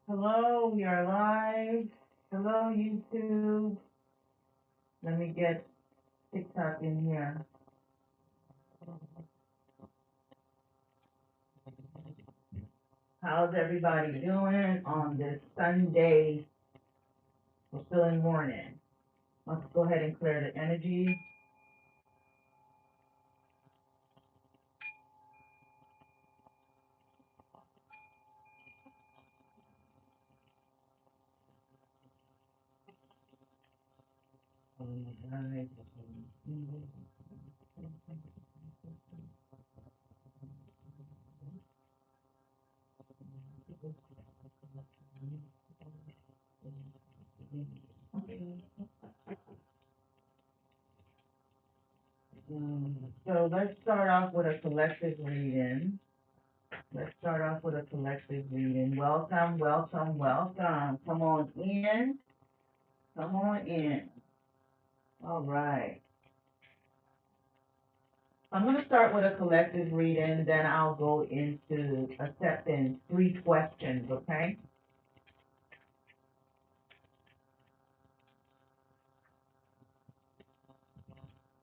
Hello, we are live. Hello, YouTube. Let me get TikTok in here. How's everybody doing on this Sunday fulfilling morning? Let's go ahead and clear the energy. So let's start off with a collective reading. Let's start off with a collective reading. Welcome, welcome, welcome. Come on in. Come on in. All right. I'm going to start with a collective reading, then I'll go into accepting 3 questions, okay?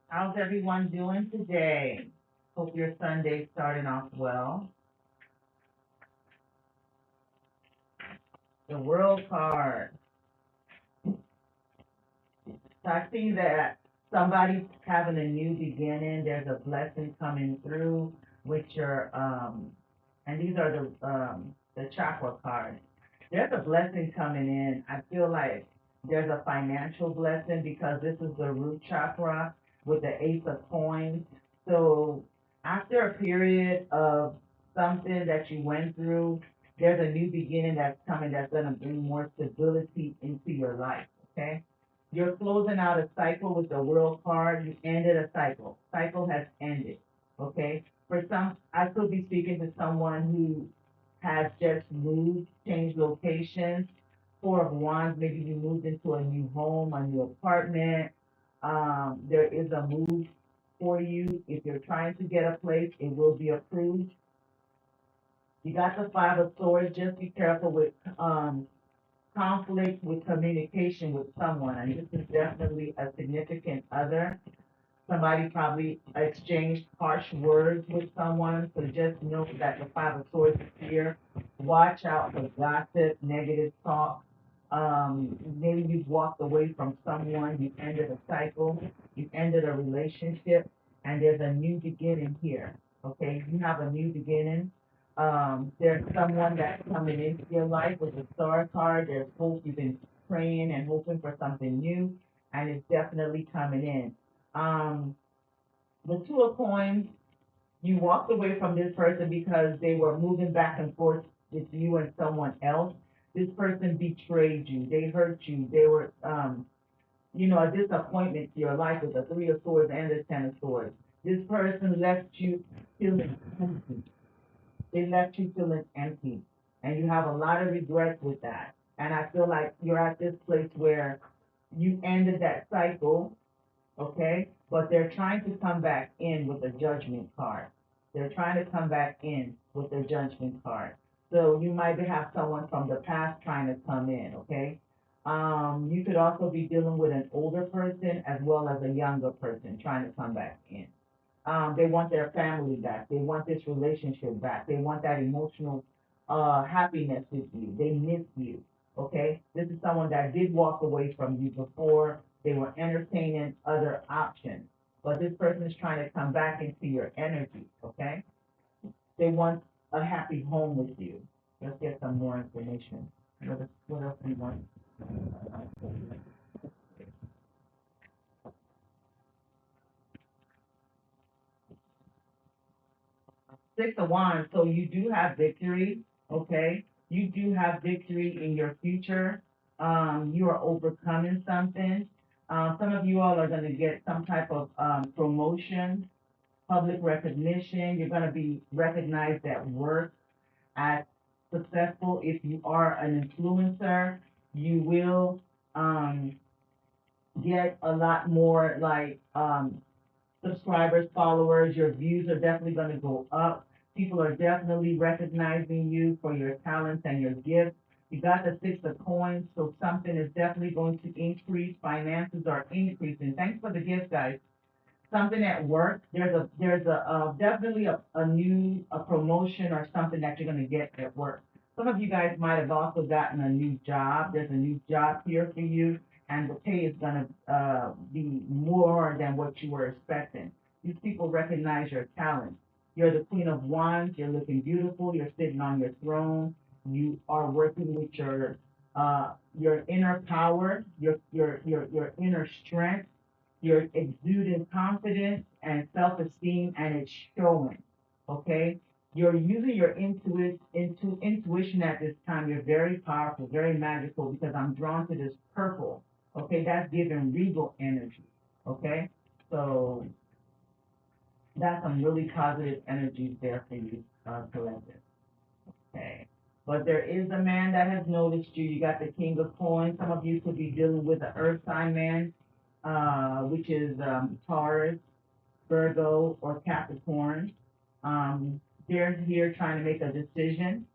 How's everyone doing today? Hope your Sunday's starting off well. The World card. So I see that somebody's having a new beginning. There's a blessing coming through with your, and these are the chakra cards. There's a blessing coming in. I feel like there's a financial blessing because this is the root chakra with the Ace of Coins. So after a period of something that you went through, there's a new beginning that's coming that's going to bring more stability into your life, okay? You're closing out a cycle with the World card. You ended a cycle. Cycle has ended, okay? For some, I could be speaking to someone who has just moved, changed locations. Four of Wands, maybe you moved into a new home, a new apartment. There is a move for you. If you're trying to get a place, it will be approved. You got the Five of Swords. Just be careful with conflict with communication with someone. And this is definitely a significant other. Somebody probably exchanged harsh words with someone, so just know that the Five of Swords is here. Watch out for gossip, negative talk. Maybe you've walked away from someone, you've ended a cycle, you've ended a relationship, and there's a new beginning here. Okay, you have a new beginning. There's someone that's coming into your life with the Star card. There's hope. You've been praying and hoping for something new, and it's definitely coming in. The Two of Coins, you walked away from this person because they were moving back and forth with you and someone else. This person betrayed you. They hurt you. They were, a disappointment to your life with the Three of Swords and the Ten of Swords. This person left you feeling empty. They left you feeling empty. And you have a lot of regrets with that. And I feel like you're at this place where you ended that cycle, okay? But they're trying to come back in with the Judgment card. They're trying to come back in with the Judgment card. So you might have someone from the past trying to come in, okay? You could also be dealing with an older person as well as a younger person trying to come back in. They want their family back. They want this relationship back. They want that emotional happiness with you. They miss you. Okay? This is someone that did walk away from you before. They were entertaining other options. But this person is trying to come back into your energy. Okay? They want a happy home with you. Let's get some more information. What else do you want? 6 of Wands, so you do have victory, okay? You do have victory in your future. You are overcoming something. Some of you all are going to get some type of promotion, public recognition. You're going to be recognized at work as successful. If you are an influencer, you will um, get a lot more like subscribers, followers. Your views are definitely going to go up. People are definitely recognizing you for your talents and your gifts. You got the Six of Coins, so something is definitely going to increase. Finances are increasing. Thanks for the gift, guys. Something at work, there's definitely a new, a promotion or something that you're gonna get at work. Some of you guys might have also gotten a new job. There's a new job here for you, and the pay is gonna, be more than what you were expecting. These people recognize your talent. You're the Queen of Wands, you're looking beautiful, you're sitting on your throne, you are working with your inner power, your inner strength, you're exuding confidence and self-esteem, and it's showing. Okay, you're using your intuition at this time. You're very powerful, very magical, because I'm drawn to this purple. Okay, that's giving regal energy. Okay, so that's some really positive energies there for you, collective. Okay. But there is a man that has noticed you. You got the King of Coins. Some of you could be dealing with the Earth sign man, which is Taurus, Virgo, or Capricorn. They're here trying to make a decision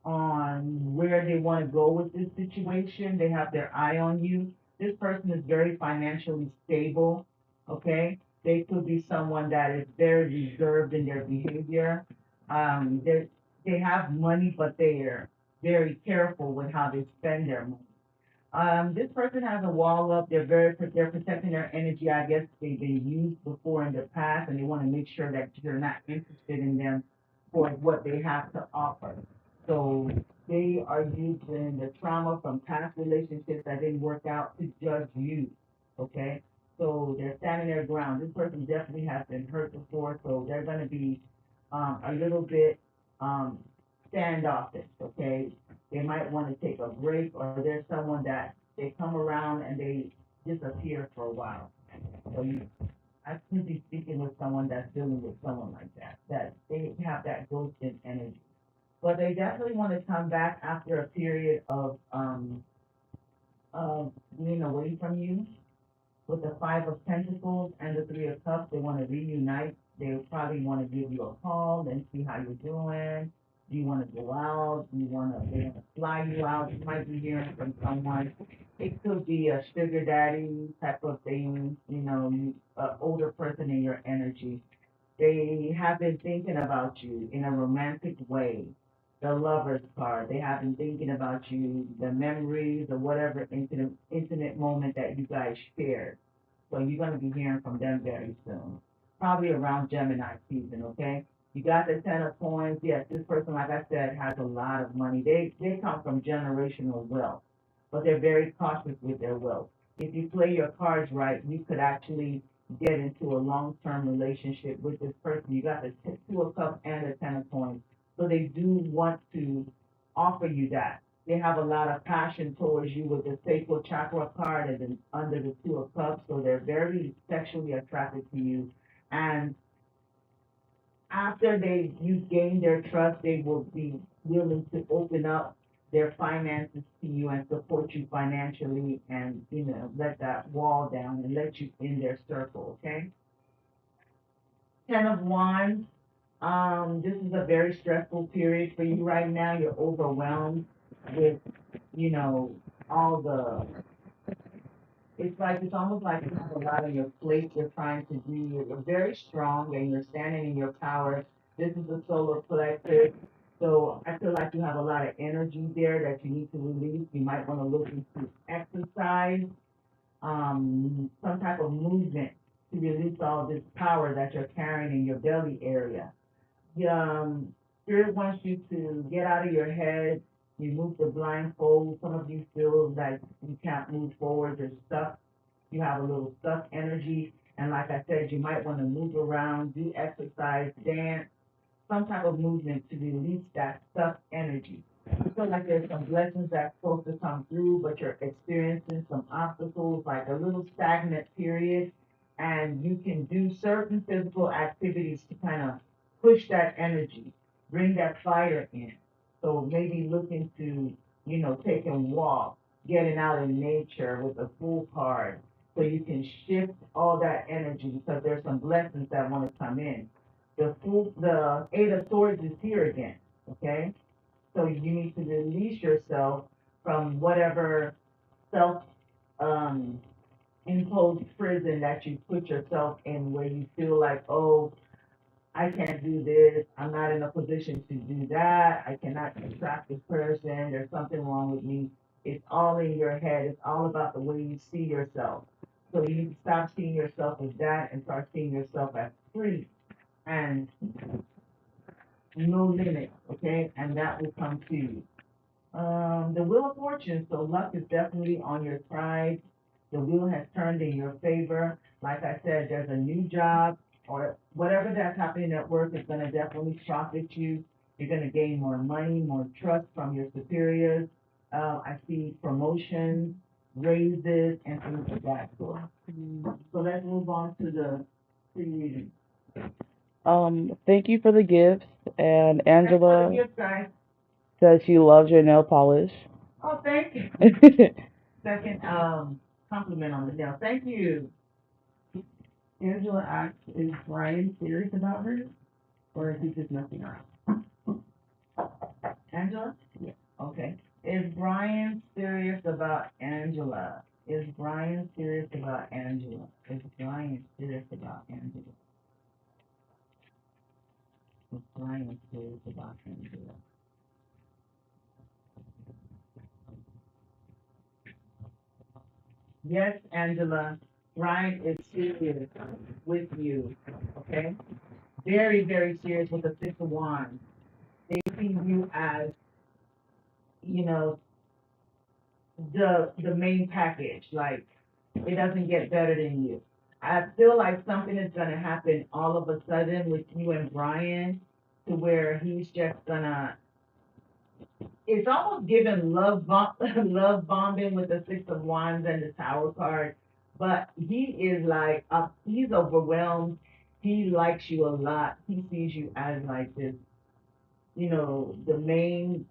on where they want to go with this situation. They have their eye on you. This person is very financially stable, okay? They could be someone that is very reserved in their behavior. They have money, but they are very careful with how they spend their money. This person has a wall up. They're protecting their energy. I guess they've been used before in the past, and they want to make sure that you're not interested in them for what they have to offer. So they are using the trauma from past relationships that didn't work out to judge you. Okay, so they're standing their ground. This person definitely has been hurt before, so they're going to be a little bit um, standoffish. Okay, they might want to take a break, or there's someone that they come around and they disappear for a while. So I could be speaking with someone that's dealing with someone like that, that they have that ghosted energy. But they definitely want to come back after a period of being away from you. With the Five of Pentacles and the Three of Cups, they want to reunite. They probably want to give you a call and see how you're doing. Do you want to go out? They want to fly you out? You might be hearing from someone. It could be a sugar daddy type of thing, an older person in your energy. They have been thinking about you in a romantic way. The Lover's card. They have been thinking about you, the memories or whatever intimate moment that you guys shared. So you're going to be hearing from them very soon, probably around Gemini season. Okay. You got the Ten of Coins. Yes, this person, like I said, has a lot of money. They come from generational wealth, but they're very cautious with their wealth. If you play your cards right, you could actually get into a long-term relationship with this person. You got the Two of Cups and the Ten of Coins. So they do want to offer you that. They have a lot of passion towards you with the sacral chakra card and then under the Two of Cups. So they're very sexually attracted to you. And after you gain their trust, they will be willing to open up their finances to you and support you financially, and let that wall down and let you in their circle. Okay. Ten of Wands. This is a very stressful period for you right now. You're overwhelmed with, you know, all the, it's almost like you have a lot on your plate you're trying to do. You're very strong and you're standing in your power. This is a solar collective. So I feel like you have a lot of energy there that you need to release. You might want to look into exercise, some type of movement to release all this power that you're carrying in your belly area. Spirit wants you to get out of your head, remove the blindfold. Some of you feel like you can't move forward, you're stuck, you have a little stuck energy. And like I said, you might want to move around, do exercise, dance, some type of movement to release that stuck energy. I feel like there's some blessings that's supposed to come through, but you're experiencing some obstacles, like a little stagnant period, and you can do certain physical activities to kind of push that energy, bring that fire in. So maybe look into, taking walks, getting out in nature with a full card, so you can shift all that energy because there's some blessings that want to come in. The Eight of Swords is here again. Okay, So you need to release yourself from whatever self, um, imposed prison that you put yourself in where you feel like, oh, I can't do this, I'm not in a position to do that, I cannot attract this person, there's something wrong with me. It's all in your head, it's all about the way you see yourself. So you need to stop seeing yourself as that and start seeing yourself as free and no limits, okay? And that will come to you. The Wheel of Fortune, so luck is definitely on your side. The wheel has turned in your favor. Like I said, there's a new job or whatever that's happening at work is gonna definitely profit you. You're gonna gain more money, more trust from your superiors. I see promotions, raises, and things of that sort. So let's move on to the pre-reading. Thank you for the gifts. And Thanks for the Angela gift, guys. says she loves your nail polish. Oh, thank you. Second, compliment on the nail. Thank you. Angela asks, is Brian serious about her, or is he just messing around? Angela? Yeah. Okay. Is Brian serious about Angela? Is Brian serious about Angela? Is Brian serious about Angela? Is Brian serious about Angela? Yes, Angela, Brian is serious with you, okay? Very, very serious with the Six of Wands. They see you as, you know, the main package. Like it doesn't get better than you. I feel like something is gonna happen all of a sudden with you and Brian to where he's just gonna. It's almost giving love bombing with the Six of Wands and the Tower card, but he is like he's overwhelmed. He likes you a lot. He sees you as like this, you know, the main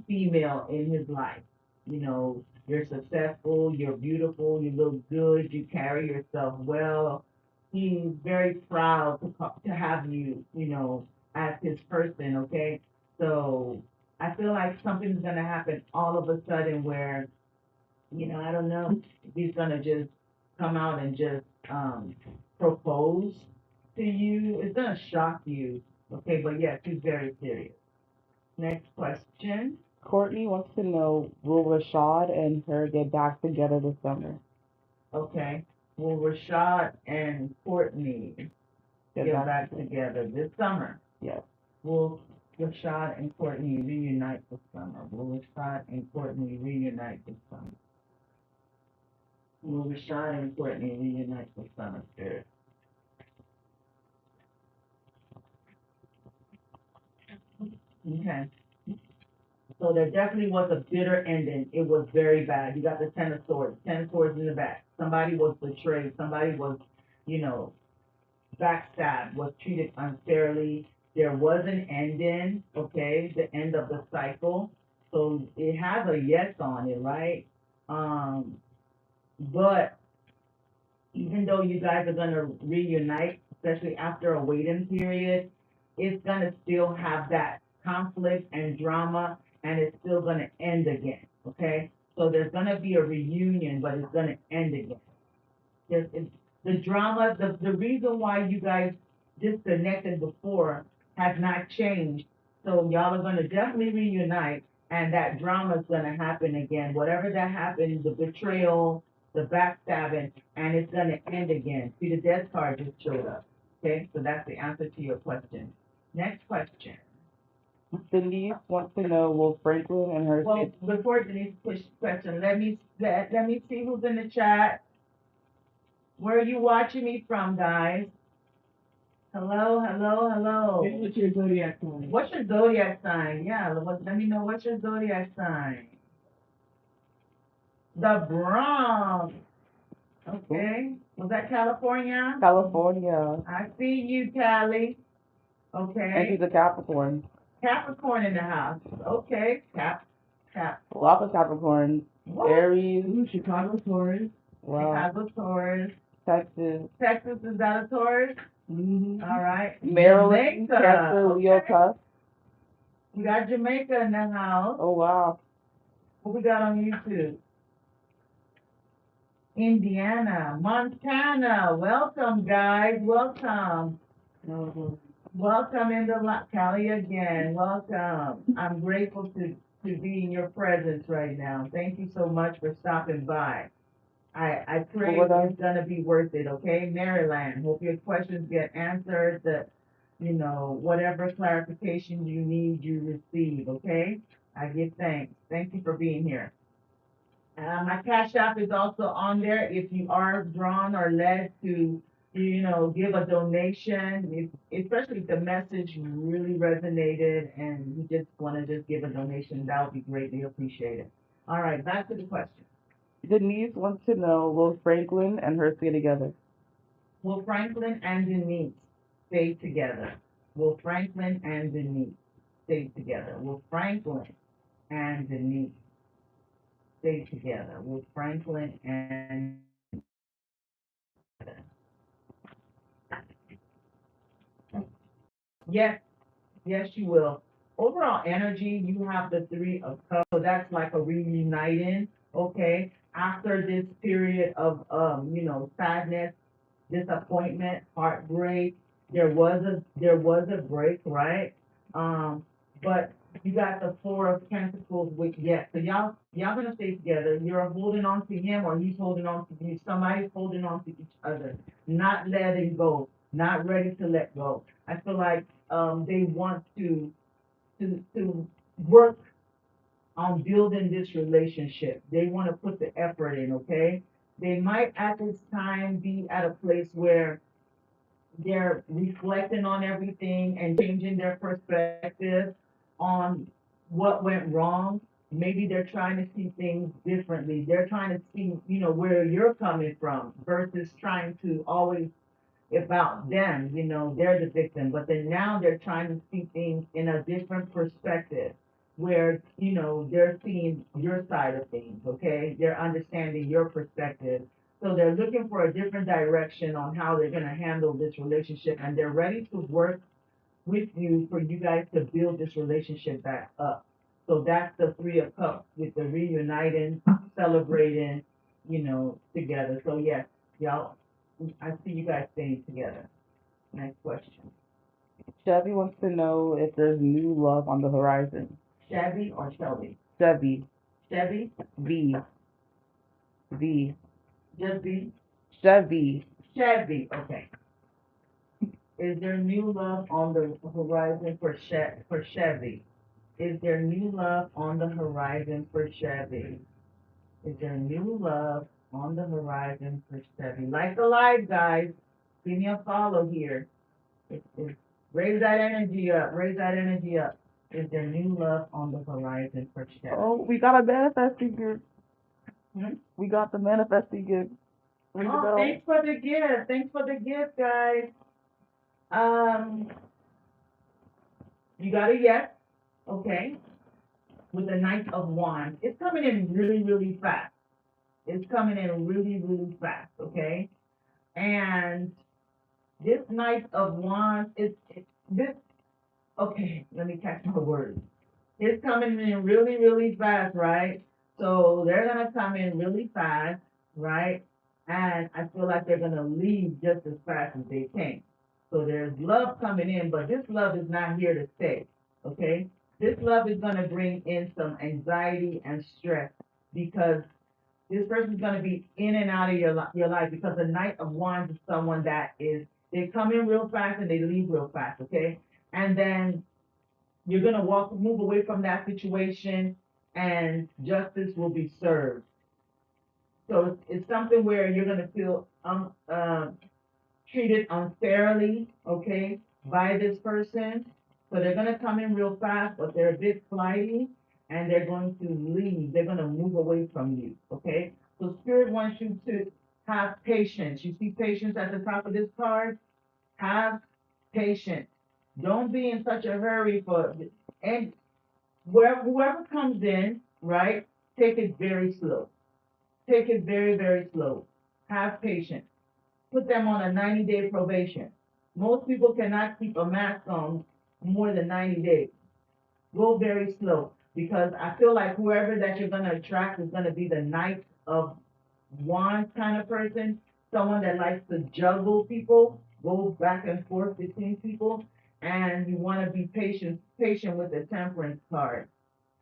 female in his life. You know, you're successful, you're beautiful, you look good, you carry yourself well. He's very proud to have you, you know, as his person, okay? So I feel like something's gonna happen all of a sudden where, you know, I don't know if he's gonna just come out and just propose to you. It's gonna shock you, okay? But yes, he's very serious. Next question. Courtney wants to know, will Rashad and her get back together this summer? Okay. Will Rashad and Courtney get back together this summer? Yes. Will Rashad and Courtney reunite this summer? Will Rashad and Courtney reunite this summer? Will Rashad and Courtney reunite this summer, Spirit? Okay. So there definitely was a bitter ending. It was very bad. You got the Ten of Swords in the back. Somebody was betrayed. Somebody was, you know, backstabbed, was treated unfairly. There was an ending, okay, the end of the cycle. So it has a yes on it, right? Um, but even though you guys are gonna reunite, especially after a waiting period, it's gonna still have that conflict and drama, and it's still gonna end again, okay? So there's gonna be a reunion, but it's gonna end again. It's the drama, the reason why you guys disconnected before has not changed. So y'all are gonna definitely reunite, and that drama is gonna happen again. Whatever that happened, the betrayal, the backstabbing, and it's gonna end again. See, the death card just showed up. Okay, so that's the answer to your question. Next question. Denise wants to know, will Franklin and her Well, before Denise push question, let me see who's in the chat. Where are you watching me from, guys? Hello, hello, hello. What's your zodiac sign? What's your zodiac sign? Yeah, let me know what's your zodiac sign. The Bronx. Okay. Was that California? California? I see you, Cali. And Okay. she's a Capricorn. Capricorn in the house. Okay. Cap. Lots of Capricorns. What? Aries. Ooh, Chicago Taurus. Wow. Chicago Taurus. Texas. Texas is that a Taurus? Mm-hmm. All right. Maryland. Jamaica. Cancer, Leo, Okay. Cusp. We got Jamaica in the house. Oh wow. What we got on YouTube? Indiana, Montana. Welcome, guys. Welcome. Welcome in the Cali again. Welcome. I'm grateful to be in your presence right now. Thank you so much for stopping by. I pray it's gonna be worth it, okay? Maryland, hope your questions get answered, whatever clarification you need, you receive, okay? I give thanks. Thank you for being here. My Cash App is also on there if you are drawn or led to, give a donation, especially if the message really resonated and you just want to just give a donation, that would be greatly appreciated. All right, back to the question. Denise wants to know, will Franklin and her stay together? Will Franklin and Denise stay together? Will Franklin and Denise stay together? Will Franklin and Denise stay together? Will Franklin and yes, yes, you will. Overall energy, you have the Three of Cups, so that's like a reuniting, okay? After this period of, sadness, disappointment, heartbreak, there was a break, right? But you got the Four of Pentacles with yes, so y'all gonna stay together. You're holding on to him, or he's holding on to you. Somebody's holding on to each other, not letting go, not ready to let go. I feel like they want to work on building this relationship. They want to put the effort in, okay? They might at this time be at a place where they're reflecting on everything and changing their perspective on what went wrong. Maybe they're trying to see things differently. They're trying to see, where you're coming from versus trying to always about them, they're the victim, but then now they're trying to see things in a different perspective where, they're seeing your side of things, okay? They're understanding your perspective. So they're looking for a different direction on how they're going to handle this relationship, and they're ready to work with you for you guys to build this relationship back up. So that's the Three of Cups with the reuniting, celebrating, together. So yes, y'all, I see you guys staying together. Next question. Chevy wants to know if there's new love on the horizon. Chevy or Shelby? Chevy. Chevy? V. V. Just B? Chevy. Chevy, okay. Is there new love on the horizon for Chevy? Is there new love on the horizon for Chevy? Is there new love on the horizon for Chevy? Like the live, guys. Give me a follow here. Raise that energy up. Raise that energy up. Is there new love on the horizon for Chevy? Oh, we got a manifesting gift. Hmm? We got the manifesting gift. Ring the Oh, bell. thanks for the gift. Thanks for the gift, guys. Um, you got a yes, okay, with the Knight of Wands. It's coming in really, really fast. It's coming in really, really fast, okay? And this Knight of Wands this, okay, let me catch my words. It's coming in really, really fast, right? So they're gonna come in really fast, right? And I feel like they're gonna leave just as fast as they came. So there's love coming in, but this love is not here to stay, okay? This love is gonna bring in some anxiety and stress because this person's gonna be in and out of your life because the Knight of Wands is someone that they come in real fast and they leave real fast, okay? And then you're gonna move away from that situation, and justice will be served. So it's something where you're gonna feel treated unfairly, okay, by this person. So they're gonna come in real fast, but they're a bit flighty, and they're going to leave. They're gonna move away from you, okay? So Spirit wants you to have patience. You see patience at the top of this card? Have patience. Don't be in such a hurry and whoever comes in, right, take it very slow. Take it very, very slow. Have patience. Put them on a 90-day probation. Most people cannot keep a mask on more than 90 days. Go very slow, because I feel like whoever that you're gonna attract is gonna be the Knight of Wands kind of person, someone that likes to juggle people, go back and forth between people, and you want to be patient with the Temperance card,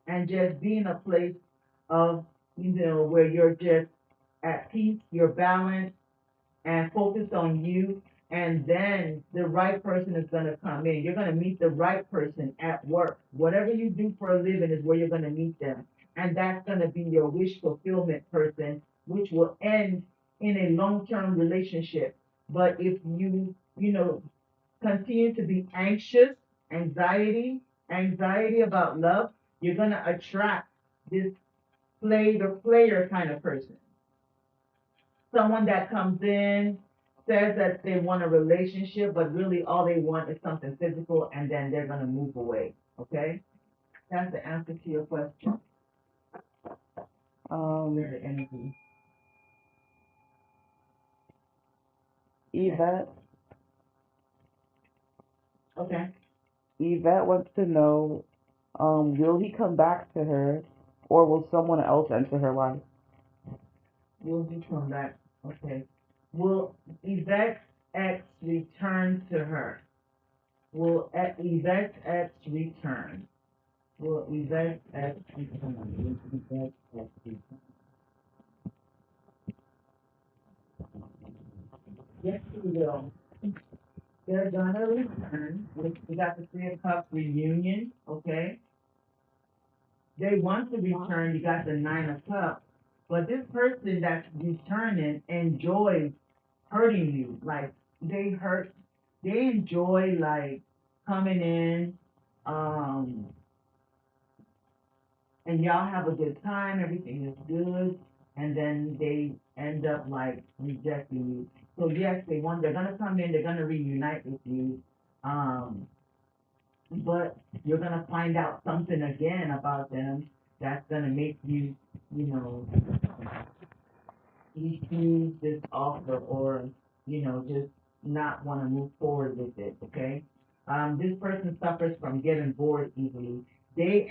and just be in a place of, where you're just at peace, you're balanced, and focus on you, and then the right person is going to come in. You're going to meet the right person at work. Whatever you do for a living is where you're going to meet them. And that's going to be your wish fulfillment person, which will end in a long-term relationship. But if you continue to be anxiety about love, you're going to attract this player kind of person, someone that comes in, says that they want a relationship, but really all they want is something physical, and then they're gonna move away. Okay, that's the answer to your question. Um, Spirit energy. Yvette, Okay, Yvette wants to know, will he come back to her, or will someone else enter her life? will he come back? Okay, will Yvette's ex return to her? Will Yvette's ex return? Will Yvette's ex return? Will Yvette's ex return? Yes, he will. They're gonna return. We got the Three of Cups reunion, okay? They want to return, you got the Nine of Cups. But this person that's returning enjoys hurting you. Like, they enjoy, like, coming in, um, and y'all have a good time, everything is good, and then they end up like rejecting you. So yes, they're gonna come in, they're gonna reunite with you, um, but you're gonna find out something again about them that's gonna make you, you know, refuse this offer, or, just not wanna move forward with it, okay? This person suffers from getting bored easily. They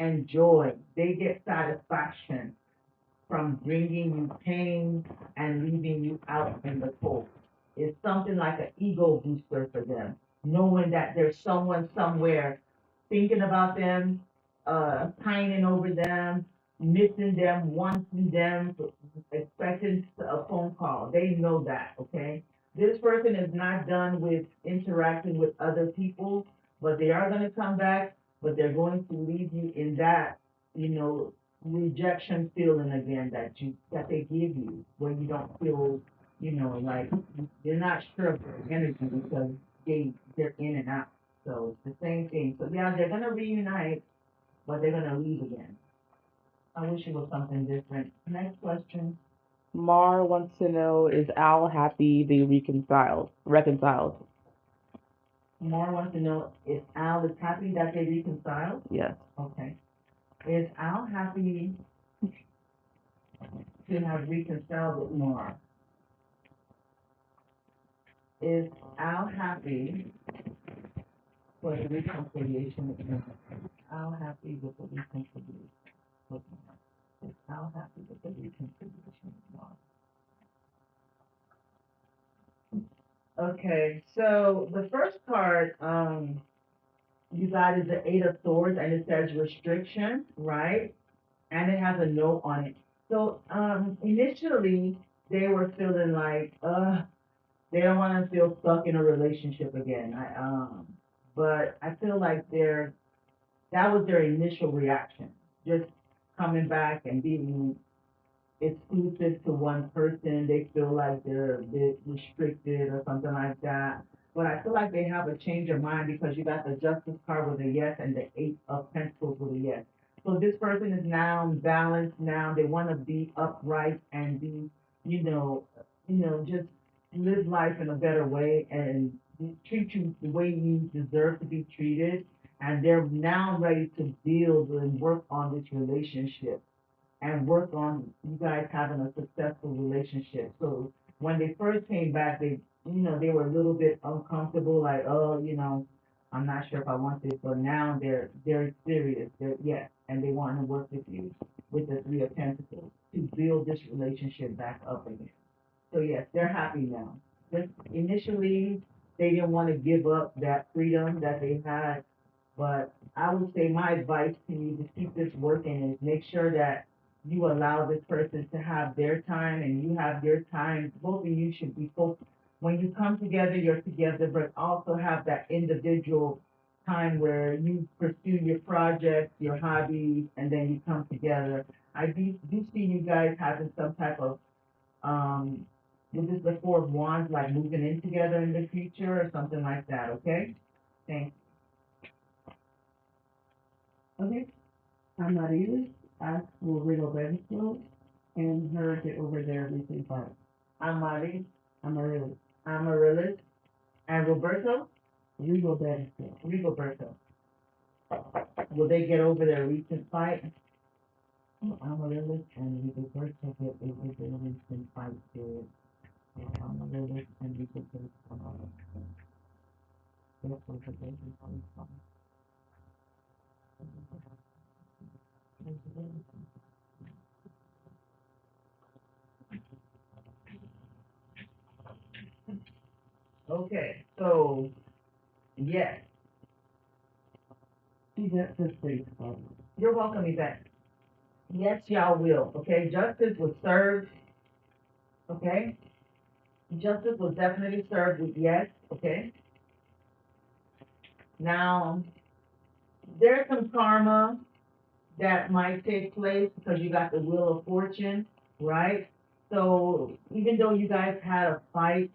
get satisfaction from bringing you pain and leaving you out in the cold. It's something like an ego booster for them, knowing that there's someone somewhere thinking about them, pining over them, missing them, wanting them, expecting a phone call. They know that, okay? This person is not done with interacting with other people, but they are going to come back, but they're going to leave you in that, you know, rejection feeling again that they give you, when you don't feel, like they're not sure of their energy, because they're in and out. So it's the same thing. So yeah, they're gonna reunite, but they're gonna leave again. I wish it was something different. Next question. Mar wants to know, is Al happy they reconciled? Reconciled? More wants to know if Al is happy that they reconciled. Yes. Okay. Is Al happy to have reconciled with Mar? Is Al happy for the reconciliation with Mar? Al happy with the reconciliation with Mar? Is Al happy with the reconciliation with Mar? Okay, so the first card, you got is the Eight of Swords, and it says restriction, right? And it has a note on it. So, initially, they were feeling like, they don't want to feel stuck in a relationship again. But I feel like that was their initial reaction, just coming back and being exclusive to one person. They feel like they're a bit restricted or something like that. But I feel like they have a change of mind, because you got the Justice card with a yes and the Eight of Pentacles with a yes. So this person is now balanced. Now they want to be upright and be, just live life in a better way, and treat you the way you deserve to be treated. And they're now ready to build and work on this relationship, and work on you guys having a successful relationship. So when they first came back, they were a little bit uncomfortable, like, oh, I'm not sure if I want this, but now they're serious. They're yes, and they want to work with you with the Three of Pentacles to build this relationship back up again. So yes, they're happy now. Just initially, they didn't want to give up that freedom that they had, but I would say my advice to you to keep this working is make sure that you allow this person to have their time and you have your time. Both of you should be focused. When you come together, you're together, but also have that individual time where you pursue your projects, your hobbies, and then you come together. I do see you guys having some type of um, this is the Four of Wands, like moving in together in the future or something like that, okay? Thanks. Okay. Amaryllis asks will Rigo Benefield and her get over their recent fight. Amari, Amaryllis. Amaryllis, and Roberto, Rigo Benefield. Rigoberto. Will they get over their recent fight? Amaryllis and Rigoberto get over their recent fight, dude. Amaryllis and Rigoberto. Get over their recent fight. Okay, so yes, She's at the space club. you're welcome, Yvette. Yes, y'all will. Okay, justice was served. Okay, justice was definitely served with yes. Okay. Now there's some karma that might take place because you got the Wheel of Fortune, right? So even though you guys had a fight,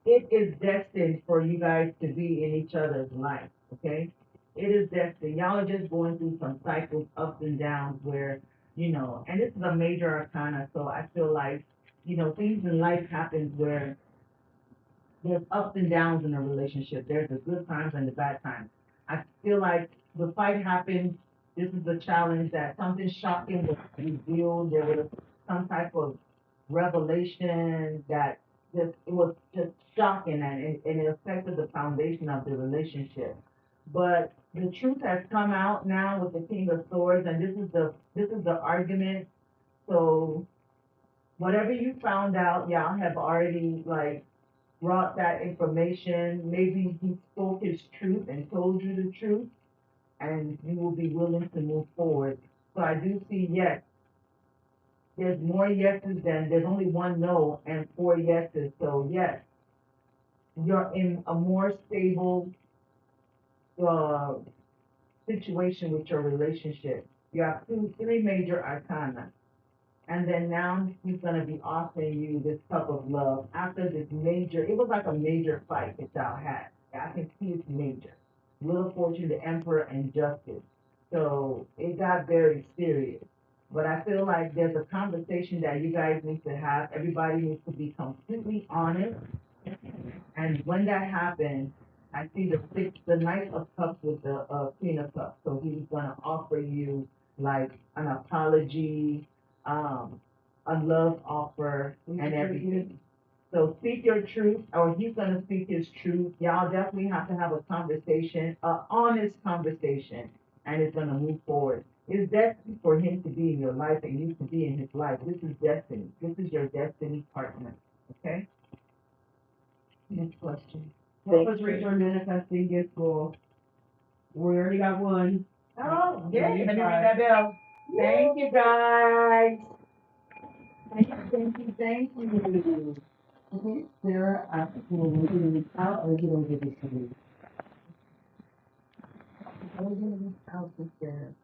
it is destined for you guys to be in each other's life, okay? It is destined. Y'all are just going through some cycles, ups and downs where, and this is a major arcana, so I feel like, things in life happen where there's ups and downs in a relationship. There's the good times and the bad times. I feel like the fight happened. This is a challenge that something shocking was revealed. There was some type of revelation that it was just shocking and it affected the foundation of the relationship. But the truth has come out now with the King of Swords, and this is the argument. So whatever you found out, y'all have already like brought that information. Maybe he spoke his truth and told you the truth, and you will be willing to move forward. So I do see yes. There's more yeses than there's only one no and four yeses. So yes, you're in a more stable uh, situation with your relationship. You have three major arcana. And then now he's gonna be offering you this cup of love after this major. It was like a major fight that y'all had. I can see it's major. Wheel of Fortune, the Emperor, and Justice. So it got very serious. But I feel like there's a conversation that you guys need to have. Everybody needs to be completely honest. And when that happens, I see the Knight of Cups with the Queen of Cups. So he's gonna offer you like an apology, a love offer, and everything. So speak your truth, or he's gonna speak his truth. Y'all definitely have to have a conversation, a honest conversation, and it's gonna move forward. It's destiny for him to be in your life and you to be in his life. This is destiny. This is your destiny partner. Okay? Next question. What was Rachel manifesting gift goal? We already got one. Oh, yeah, let me ring that bell. Thank you, guys. Thank you. Okay, Sarah asks will Logan reach out or get over this week? Logan is out there.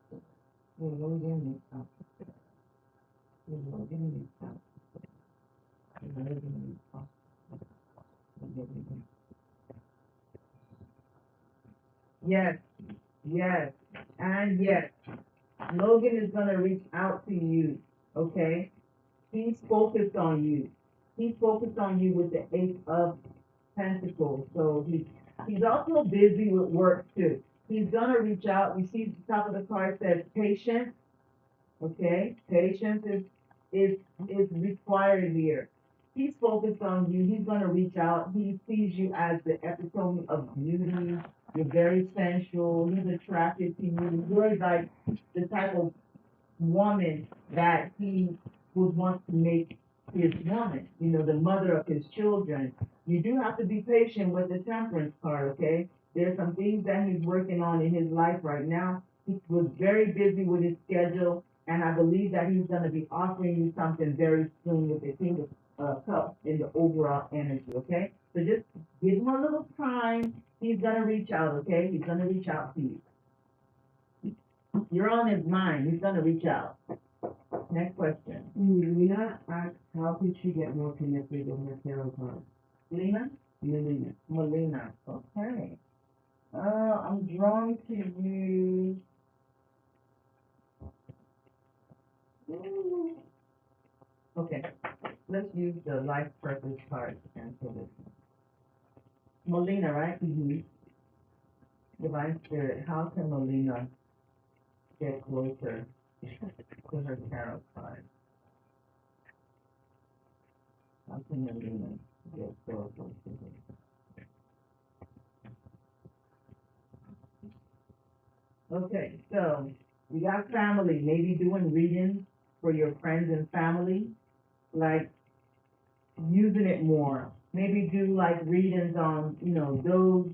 Logan is out there. Logan is out there. Logan is out there. Yes, yes, and yes. Logan is gonna reach out to you, okay? He's focused on you. He's focused on you with the Eight of Pentacles. So he's also busy with work too. He's gonna reach out. You see the top of the card says patience. Okay, patience is required here. He's focused on you. He's gonna reach out. He sees you as the epitome of beauty. You're very sensual. He's attracted to you. You're like the type of woman that he would want to make his woman, the mother of his children. You do have to be patient with the temperance card, okay? There's some things that he's working on in his life right now. He was very busy with his schedule, and I believe that he's going to be offering you something very soon with the King of Cups in the overall energy, okay? So just give him a little time. He's going to reach out, okay? He's going to reach out to you. You're on his mind. He's going to reach out. Next question. Lena asked, how could she get more connected with her tarot card? Lena? Melina. Melina. Okay. I'm drawn to use. Okay. Let's use the life purpose card to answer this. Melina, right? Mm-hmm. Divine Spirit, how can Melina get closer to her tarot card? How can Melina get closer to her? Okay, so we got family, maybe doing readings for your friends and family, like using it more. Maybe do like readings on, those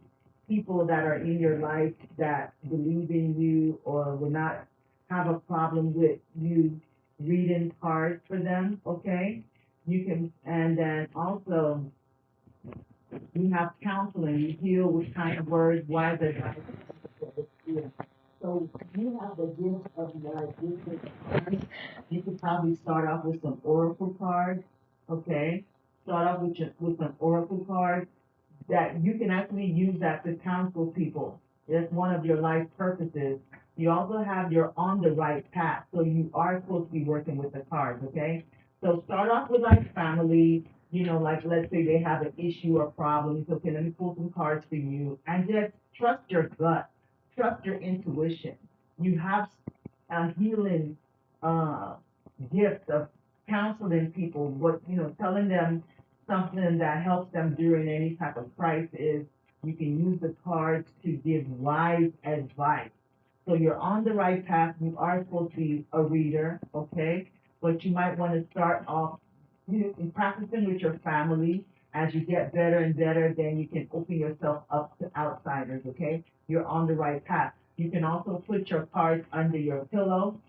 people that are in your life that believe in you or will not have a problem with you reading cards for them, okay? You can, and then also you have counseling, you heal with kind of words, wise advice. So you have the gift of like wisdom cards. You could probably start off with some oracle cards, okay? Start off with some oracle cards that you can actually use that to counsel people. That's one of your life purposes. You also have your on the right path, so you are supposed to be working with the cards, okay? So start off with like family, like let's say they have an issue or problem. So, okay, let me pull some cards for you, and just trust your gut, trust your intuition. You have a healing uh, gift of counseling people, telling them something that helps them during any type of crisis. You can use the cards to give wise advice. So you're on the right path. You are supposed to be a reader, okay? But you might want to start off practicing with your family. As you get better and better, then you can open yourself up to outsiders, okay? You're on the right path. You can also put your cards under your pillow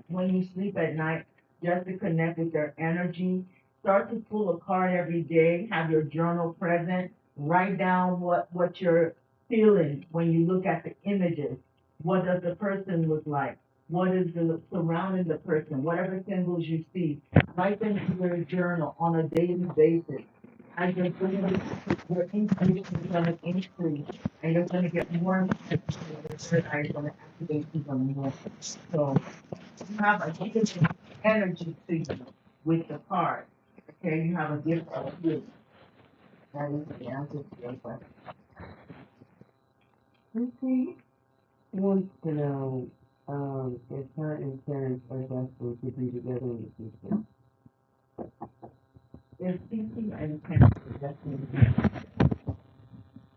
when you sleep at night, just to connect with their energy. Start to pull a card every day, have your journal present, write down what you're feeling when you look at the images. What does the person look like? What is the surrounding the person? Whatever symbols you see, write them in your journal on a daily basis. As you're doing this, your intuition is going to increase, and you're going to get more information. Your third eye is going to activate even more. So you have a gift of energy to you with the card. Okay, you have a gift of you. That is the answer to your question. Lucy wants to know if her and Terrence are destined to be together in the future. Is PT and parent destined?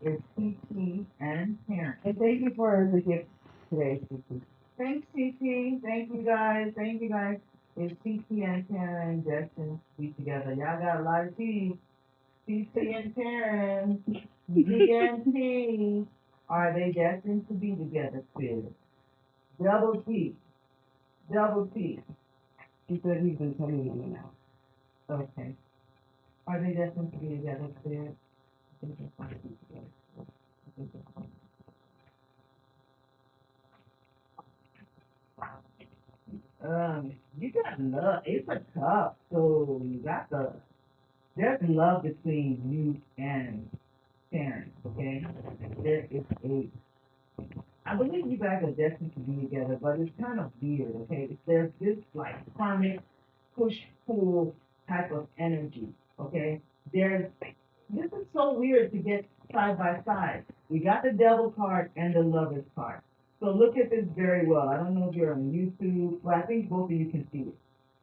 Is PT and parent? And thank you for the gift today, Lucy. Thanks, PT. Thank you guys. Thank you guys. Is PT and Karen destined to be together? Y'all got a lot of T's. PT and Karen, DNT. Are they destined to be together, Spirit? Double T. Double T. She said he's been coming in and out. Okay. Are they destined to be together, Spirit? I think they're going to be together. I think they're going to You got love. It's a cup, so you got there's love between you and Karen, okay? There is I believe you guys are destined to be together, but it's kind of weird, okay? There's this like karmic push-pull type of energy, okay? This is so weird to get side by side. We got the devil card and the lover's card. So look at this very well. I don't know if you're on YouTube, but I think both of you can see it.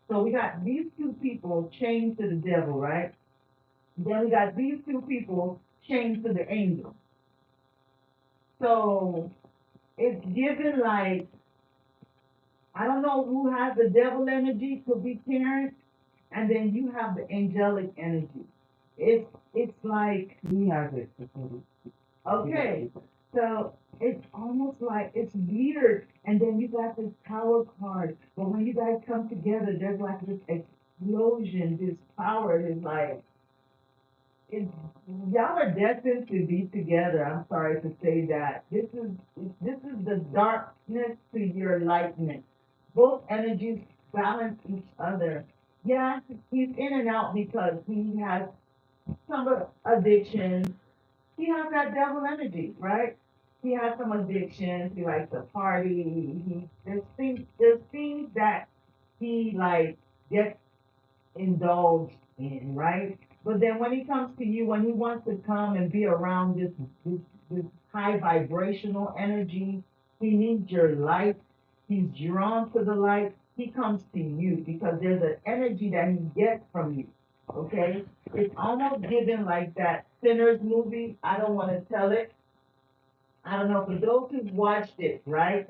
So we got these two people chained to the devil, right? Then we got these two people chained to the angel. So it's given like, I don't know who has the devil energy, could be Terrence, and then you have the angelic energy. It's like, He has it. okay, so it's almost like it's weird, and then you got this power card. But when you guys come together, there's like this explosion, this power is like, it's, y'all are destined to be together. I'm sorry to say that. This is the darkness to your lightness. Both energies balance each other. Yeah, he's in and out because he has some addiction. He has that devil energy, right? He has some addictions. He likes to party. There's things that he like gets indulged in, right? But then when he comes to you, when he wants to come and be around this high vibrational energy, he needs your light. He's drawn to the light. He comes to you because there's an energy that he gets from you. Okay? It's almost given like that Sinners movie. I don't want to tell it. I don't know, for those who've watched it, right?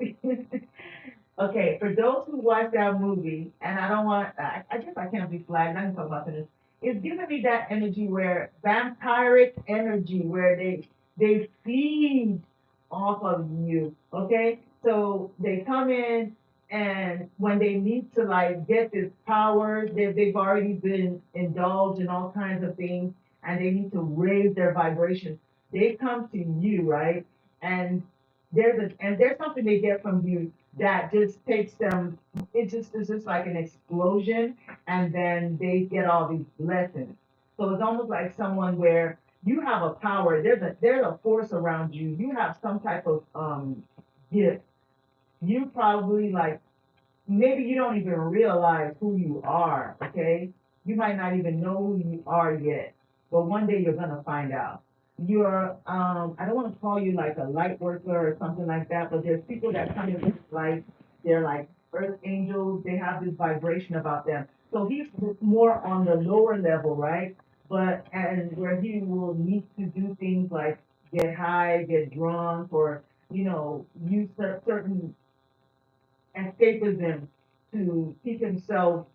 Okay, for those who watched that movie, and I don't want, I guess I can't be flagged, I can talk about this. It's giving me that energy where vampiric energy, where they feed off of you. Okay, so they come in, and when they need to like get this power, they've already been indulged in all kinds of things, and they need to raise their vibration. They come to you, right? And there's something they get from you that just takes them, it's just like an explosion, and then they get all these lessons. So it's almost like someone where you have a power, there's a force around you, you have some type of gift. You probably like, maybe you don't even realize who you are, okay? You might not even know who you are yet, but one day you're gonna find out. You're, I don't wanna call you like a light worker or something like that, but there's people that come in this life, they're like earth angels, they have this vibration about them. So he's more on the lower level, right? But, and where he will need to do things like get high, get drunk, or, use certain escapism to keep himself,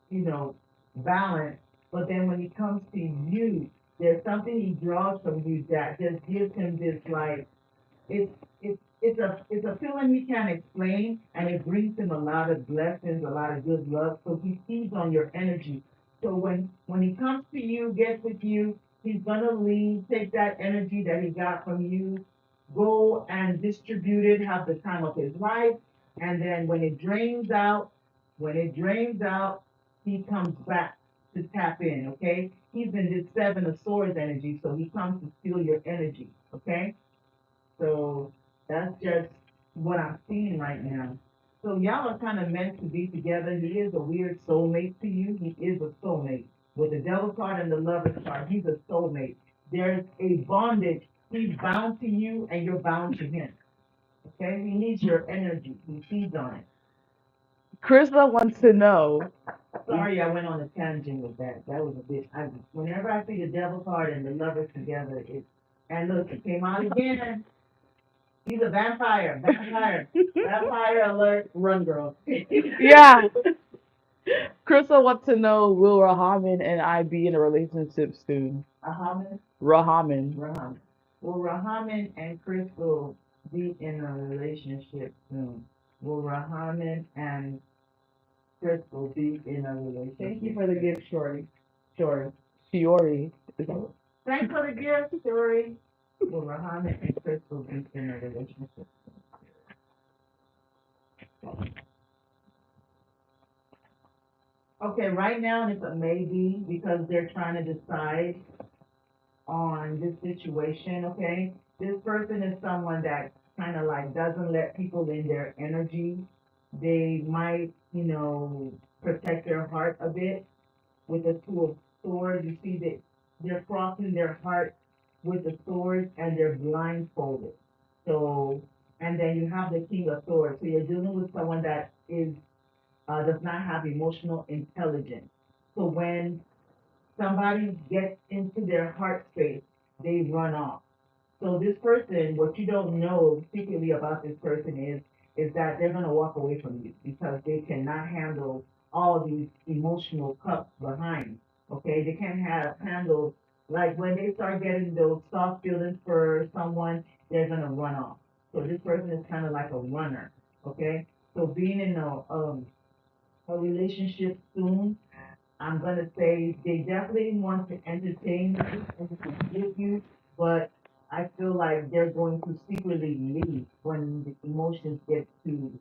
you know, balanced. But then when he comes to you, there's something he draws from you that just gives him this like, it's a feeling he can't explain, and it brings him a lot of blessings, a lot of good luck. So he feeds on your energy. So when he comes to you, gets with you, he's gonna leave, take that energy that he got from you, go and distribute it, have the time of his life, and then when it drains out, he comes back to tap in. Okay, he's in this Seven of Swords energy, so he comes to steal your energy. Okay. So that's just what I'm seeing right now. So y'all are kind of meant to be together. He is a weird soulmate to you. He is a soulmate. With the devil card and the lover's card, he's a soulmate. There's a bondage. He's bound to you and you're bound to him. Okay? He needs your energy. He feeds on it. Krista wants to know. Sorry, I went on a tangent with that. That was a bit. Whenever I see the devil card and the lovers together, and look, it came out again. He's a vampire. Vampire. Vampire alert. Run, girl. Yeah. Krista wants to know, will Rahaman and I be in a relationship soon? Ahaman. Rahaman. Rahaman. Will Rahaman and Crystal be in a relationship soon? Will Rahaman and Crystal be in a relationship? Thank you for the gift, Shorty. Shorty. Shiori. Is that Thanks for the gift, Shorty. Will Rahaman and Crystal be in a relationship? Okay, right now it's a maybe because they're trying to decide on this situation, okay? This person is someone that kind of like doesn't let people in their energy. They might, protect their heart a bit with the Two of Swords. You see that they're crossing their heart with the swords and they're blindfolded. So, and then you have the King of Swords. So you're dealing with someone that does not have emotional intelligence. So when somebody gets into their heart space, they run off. So this person, what you don't know secretly about this person is that they're gonna walk away from you because they cannot handle all these emotional cups behind. Okay, they can't have handle like when they start getting those soft feelings for someone, they're gonna run off. So this person is kind of like a runner. Okay, so being in a relationship soon, I'm gonna say they definitely want to entertain you and to forgive you, but I feel like they're going to secretly leave when the emotions get too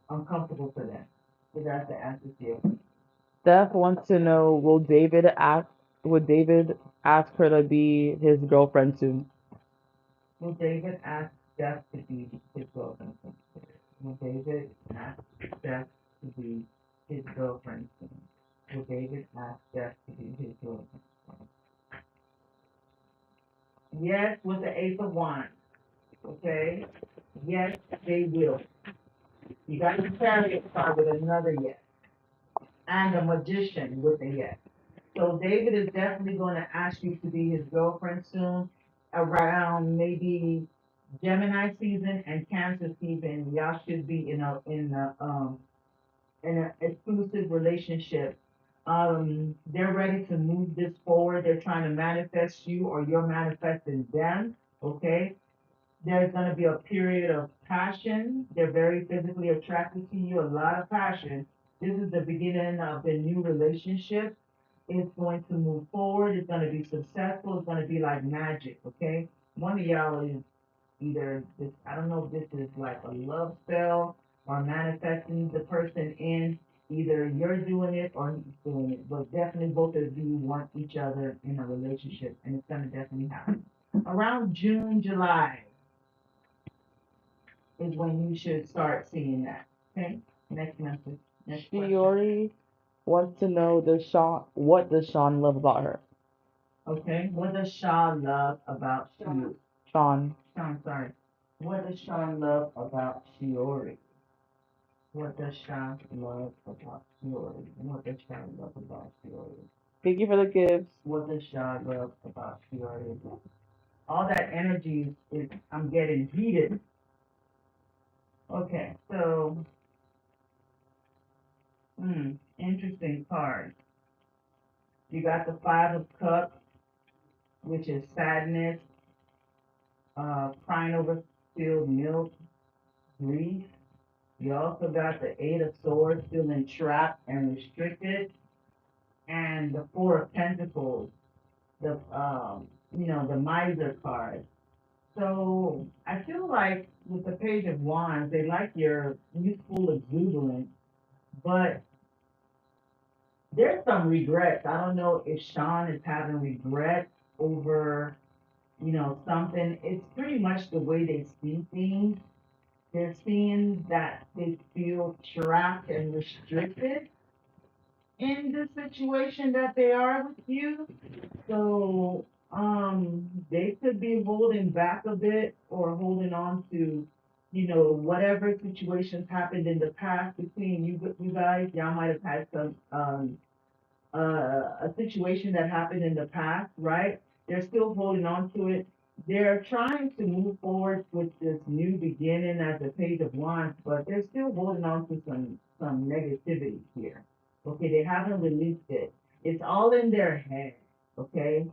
uncomfortable for them. So that's the answer to you. Steph wants to know, would David ask her to be his girlfriend soon? Will David ask Steph to be his girlfriend? Will David ask Steph to be his girlfriend soon? Will David ask Steph to be his girlfriend? Yes, with the Ace of Wands. Okay? Yes, they will. You got the Chariot card with another yes, and the Magician with a yes. So David is definitely going to ask you to be his girlfriend soon, around maybe Gemini season and Cancer season. Y'all should be in an exclusive relationship. They're ready to move this forward. They're trying to manifest you, or you're manifesting them. Okay, there's going to be a period of passion. They're very physically attracted to you, a lot of passion. This is the beginning of the new relationship. It's going to move forward. It's going to be successful. It's going to be like magic, okay? One of y'all is either this, I don't know if this is like a love spell or manifesting the person in. Either you're doing it or he's doing it, but definitely both of you want each other in a relationship, and it's going to definitely happen. Around June, July, is when you should start seeing that. Okay? Next message. Next question. Shiori wants to know, what does Sean love about her? Okay. What does Sean love about you? Sean. Sean, sorry. What does Sean love about Shiori? What does Sean love about Shiori? What does Sean love about Shiori? Thank you for the gifts. What does Sean love about Shiori? All that energy I'm getting heated. Okay, so, interesting card. You got the Five of Cups, which is sadness, crying over spilled milk, grief. You also got the Eight of Swords, feeling trapped and restricted, and the Four of Pentacles, the Miser card. So I feel like with the Page of Wands, they like your youthful exuberance, but there's some regrets. I don't know if Sean is having regrets over, something. It's pretty much the way they see things. They're seeing that they feel trapped and restricted in the situation that they are with you. So, they could be holding back a bit or holding on to, whatever situations happened in the past between you guys. Y'all might have had some, a situation that happened in the past, right? They're still holding on to it. They're trying to move forward with this new beginning as a Page of Wands, but they're still holding on to some negativity here. Okay, they haven't released it. It's all in their head. Okay,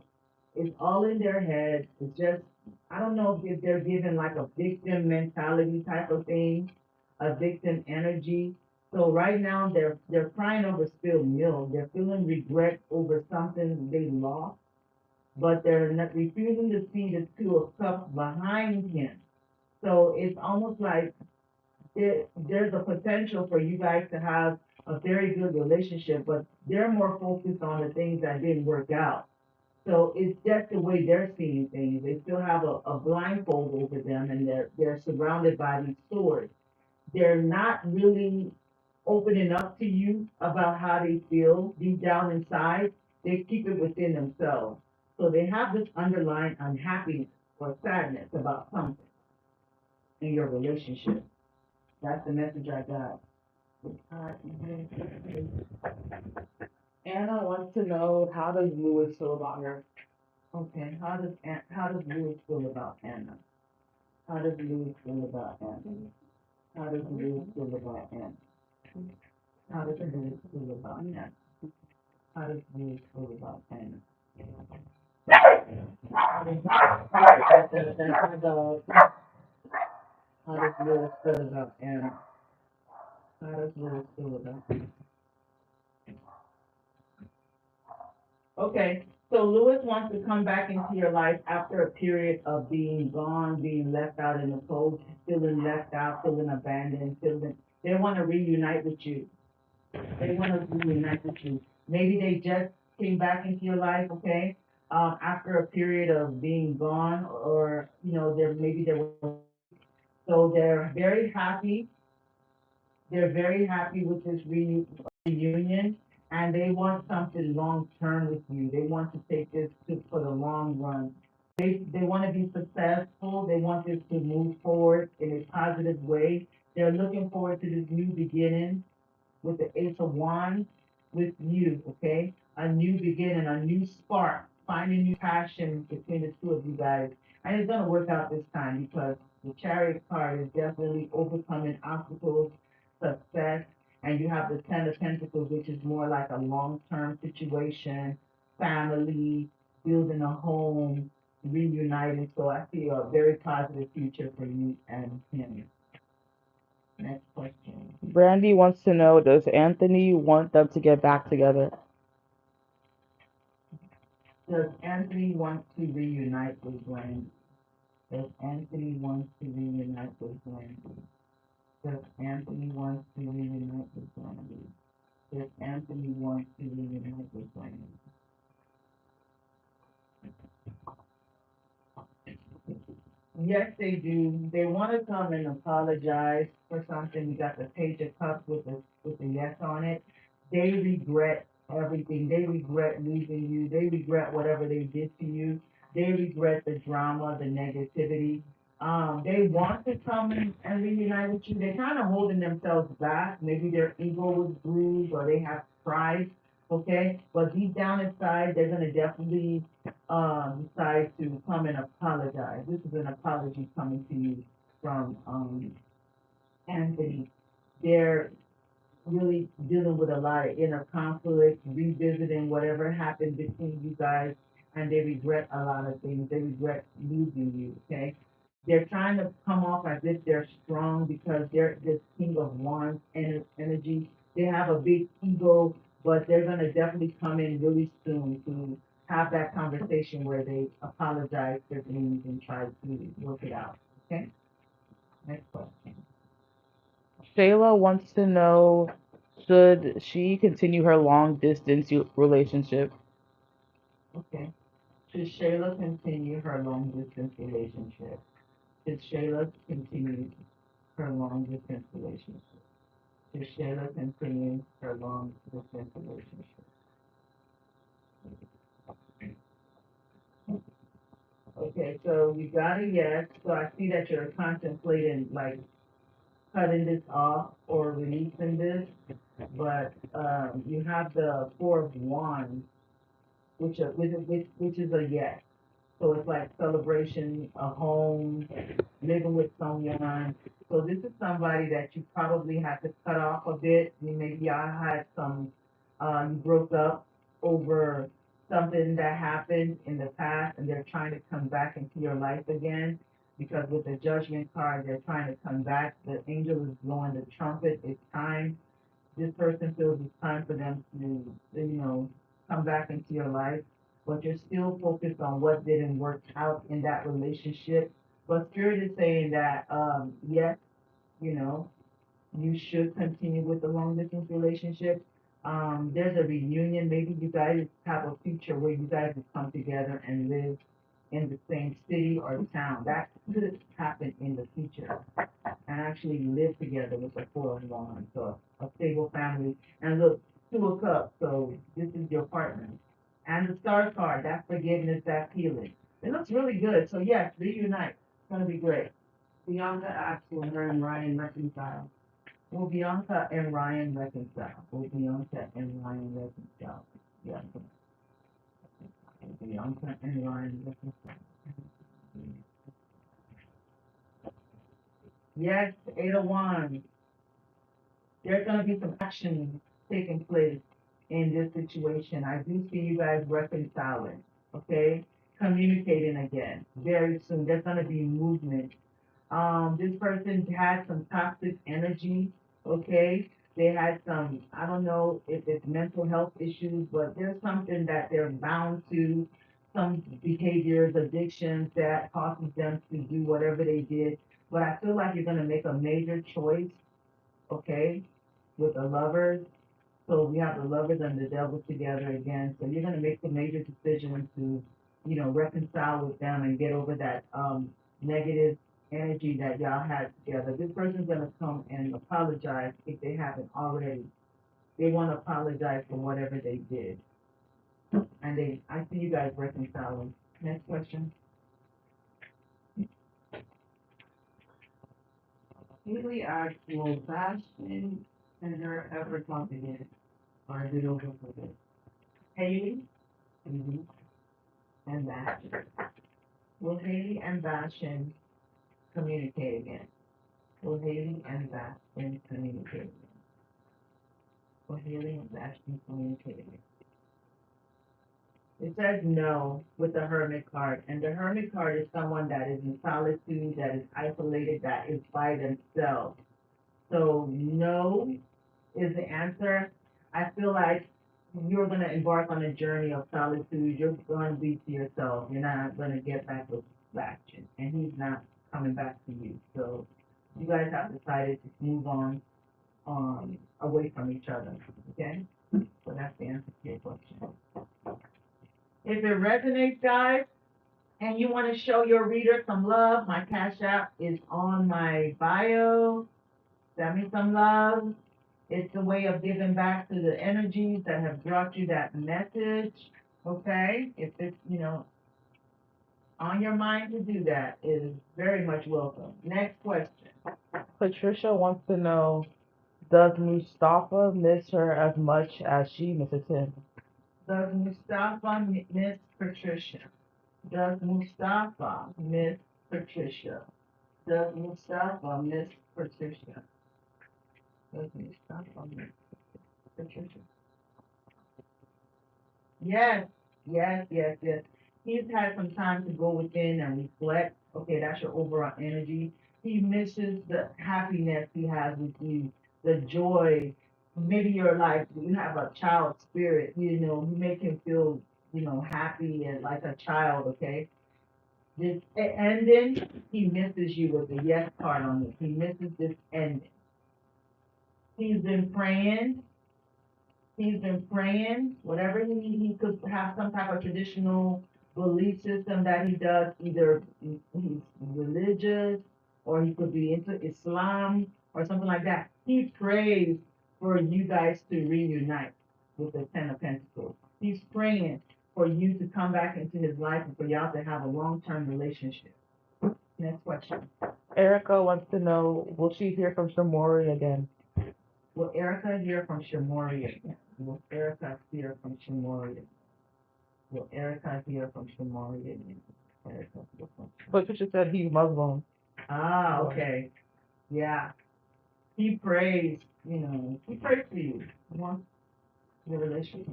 it's all in their head. It's just, I don't know if they're given like a victim mentality type of thing, a victim energy. So right now they're crying over spilled milk. They're feeling regret over something they lost, but they're not refusing to see the Two of Cups behind him. So it's almost like there's a potential for you guys to have a very good relationship, but they're more focused on the things that didn't work out. So it's just the way they're seeing things. They still have a blindfold over them, and they're surrounded by these swords. They're not really opening up to you about how they feel deep down inside. They keep it within themselves. So they have this underlying unhappiness or sadness about something in your relationship. That's the message I got. Anna wants to know, how does Lewis feel about her? Okay, how does Louis feel about Anna? How does Louis feel about Anna? How does Louis feel about Anna? How does Louis feel about Anna? How does Louis feel about Anna? That's my dog. How does Louis feel about Anna? How does Louis feel about Anna? Okay, so Louis wants to come back into your life after a period of being gone, being left out in the cold, feeling left out, feeling abandoned, they want to reunite with you. They want to reunite with you. Maybe they just came back into your life, okay? After a period of being gone, or maybe they were. So they're very happy with this reunion, and they want something long term with you. They want to take this to for the long run. They want to be successful. They want this to move forward in a positive way. They're looking forward to this new beginning with the Ace of Wands with you, okay? A new beginning, a new spark, finding new passion between the two of you guys. And it's going to work out this time because the Chariot card is definitely overcoming obstacles, success, and you have the Ten of Pentacles, which is more like a long-term situation, family, building a home, reuniting. So I see a very positive future for you and him. Next question. Brandy wants to know, does Anthony want them to get back together? Does Anthony want to reunite with Brandy? Does Anthony want to reunite with Brandy? Does Anthony want to reunite with Brandy? Does Anthony want to reunite with Brandy? Yes, they do. They want to come and apologize for something. You got the Page of Cups with the yes on it. They regret everything. They regret losing you. They regret whatever they did to you. They regret the drama, the negativity. They want to come and reunite with you. They're kind of holding themselves back. Maybe their ego was bruised or they have pride. Okay, but deep down inside, they're gonna definitely decide to come and apologize. This is an apology coming to you from Anthony. They're really dealing with a lot of inner conflict, revisiting whatever happened between you guys, and they regret a lot of things. They regret losing you, okay? They're trying to come off as if they're strong because they're this King of Wands energy. They have a big ego, but they're going to definitely come in really soon to have that conversation where they apologize for things and try to work it out, okay? Next question. Shayla wants to know, should she continue her long distance relationship? Okay. Should Shayla continue her long distance relationship? Should Shayla continue her long distance relationship? Should Shayla continue her long distance relationship? Okay, so you got a yes. So I see that you're contemplating like cutting this off or releasing this, but you have the Four of Wands, which is a yes. So it's like celebration, a home, living with someone. So this is somebody that you probably had to cut off a bit. Maybe y'all had you broke up over something that happened in the past and they're trying to come back into your life again. Because with the judgment card, they're trying to come back. The angel is blowing the trumpet. It's time. This person feels it's time for them to come back into your life, but you're still focused on what didn't work out in that relationship. But Spirit is saying that, yes, you know, you should continue with the long distance relationship. There's a reunion. Maybe you guys have a future where you guys will come together and live in the same city or town. That could happen in the future and actually live together with a Four of Wands, so a stable family. And look, Two of Cups, so this is your partner. And the Star card, that's forgiveness, that's healing. It looks really good. So yes, reunite. It's gonna be great. Bianca asked when her and Ryan reconcile. Will Bianca and Ryan reconcile? Will Bianca and Ryan reconcile? Yeah. in line. Yes, 801. There's gonna be some action taking place in this situation. I do see you guys reconciling, okay? Communicating again very soon. There's gonna be movement. This person had some toxic energy, okay? They had some, I don't know if it's mental health issues, but there's something that they're bound to, some behaviors, addictions that causes them to do whatever they did. But I feel like you're gonna make a major choice, okay, with the lovers. So we have the lovers and the devil together again. So you're gonna make the major decision to, reconcile with them and get over that negative energy that y'all had together. This person's gonna come and apologize if they haven't already. They wanna apologize for whatever they did. And I see you guys reconciling. Next question. Haley asked, will Bastion and her ever talk again? Or is it over for good? Haley Mm-hmm. and Bastion. Will Haley and Bastion communicate again? Will Haley and Bastion communicate again? Will Haley and Bastion communicate again? It says no with the Hermit card, and the Hermit card is someone that is in solitude, that is isolated, that is by themselves. So no is the answer. I feel like you're gonna embark on a journey of solitude. You're gonna be to yourself. You're not gonna get back with Bastion, and he's not coming back to you. So you guys have decided to move on, away from each other. Okay, so that's the answer to your question. If it resonates, guys, and you want to show your reader some love, my Cash App is on my bio. Send me some love. It's a way of giving back to the energies that have brought you that message. Okay? If it's, on your mind to do that, it is very much welcome. Next question. Patricia wants to know, does Mustafa miss her as much as she misses him? Does Mustafa miss Patricia? Does Mustafa miss Patricia? Does Mustafa miss Patricia? Does Mustafa miss Patricia? Yes, yes. He's had some time to go within and reflect. Okay, that's your overall energy. He misses the happiness he has with you, the joy. Maybe you're like, you have a child spirit, you make him feel, happy and like a child, okay? And then he misses you with the yes card on this. He misses this ending. He's been praying. He's been praying. Whatever he could have some type of traditional belief system that he does. Either he's religious or he could be into Islam or something like that. He prays for you guys to reunite with the Ten of Pentacles. He's praying for you to come back into his life and for y'all to have a long-term relationship. Next question. Erica wants to know, will she hear from Shamori again? Will Erica hear from Shamoria? Will Erica hear from Shamoria? Will Erica hear from Shamoria? Erica hear from But Patricia said he's Muslim. Ah, okay. Yeah. He prays, he prays for you. He wants your relationship.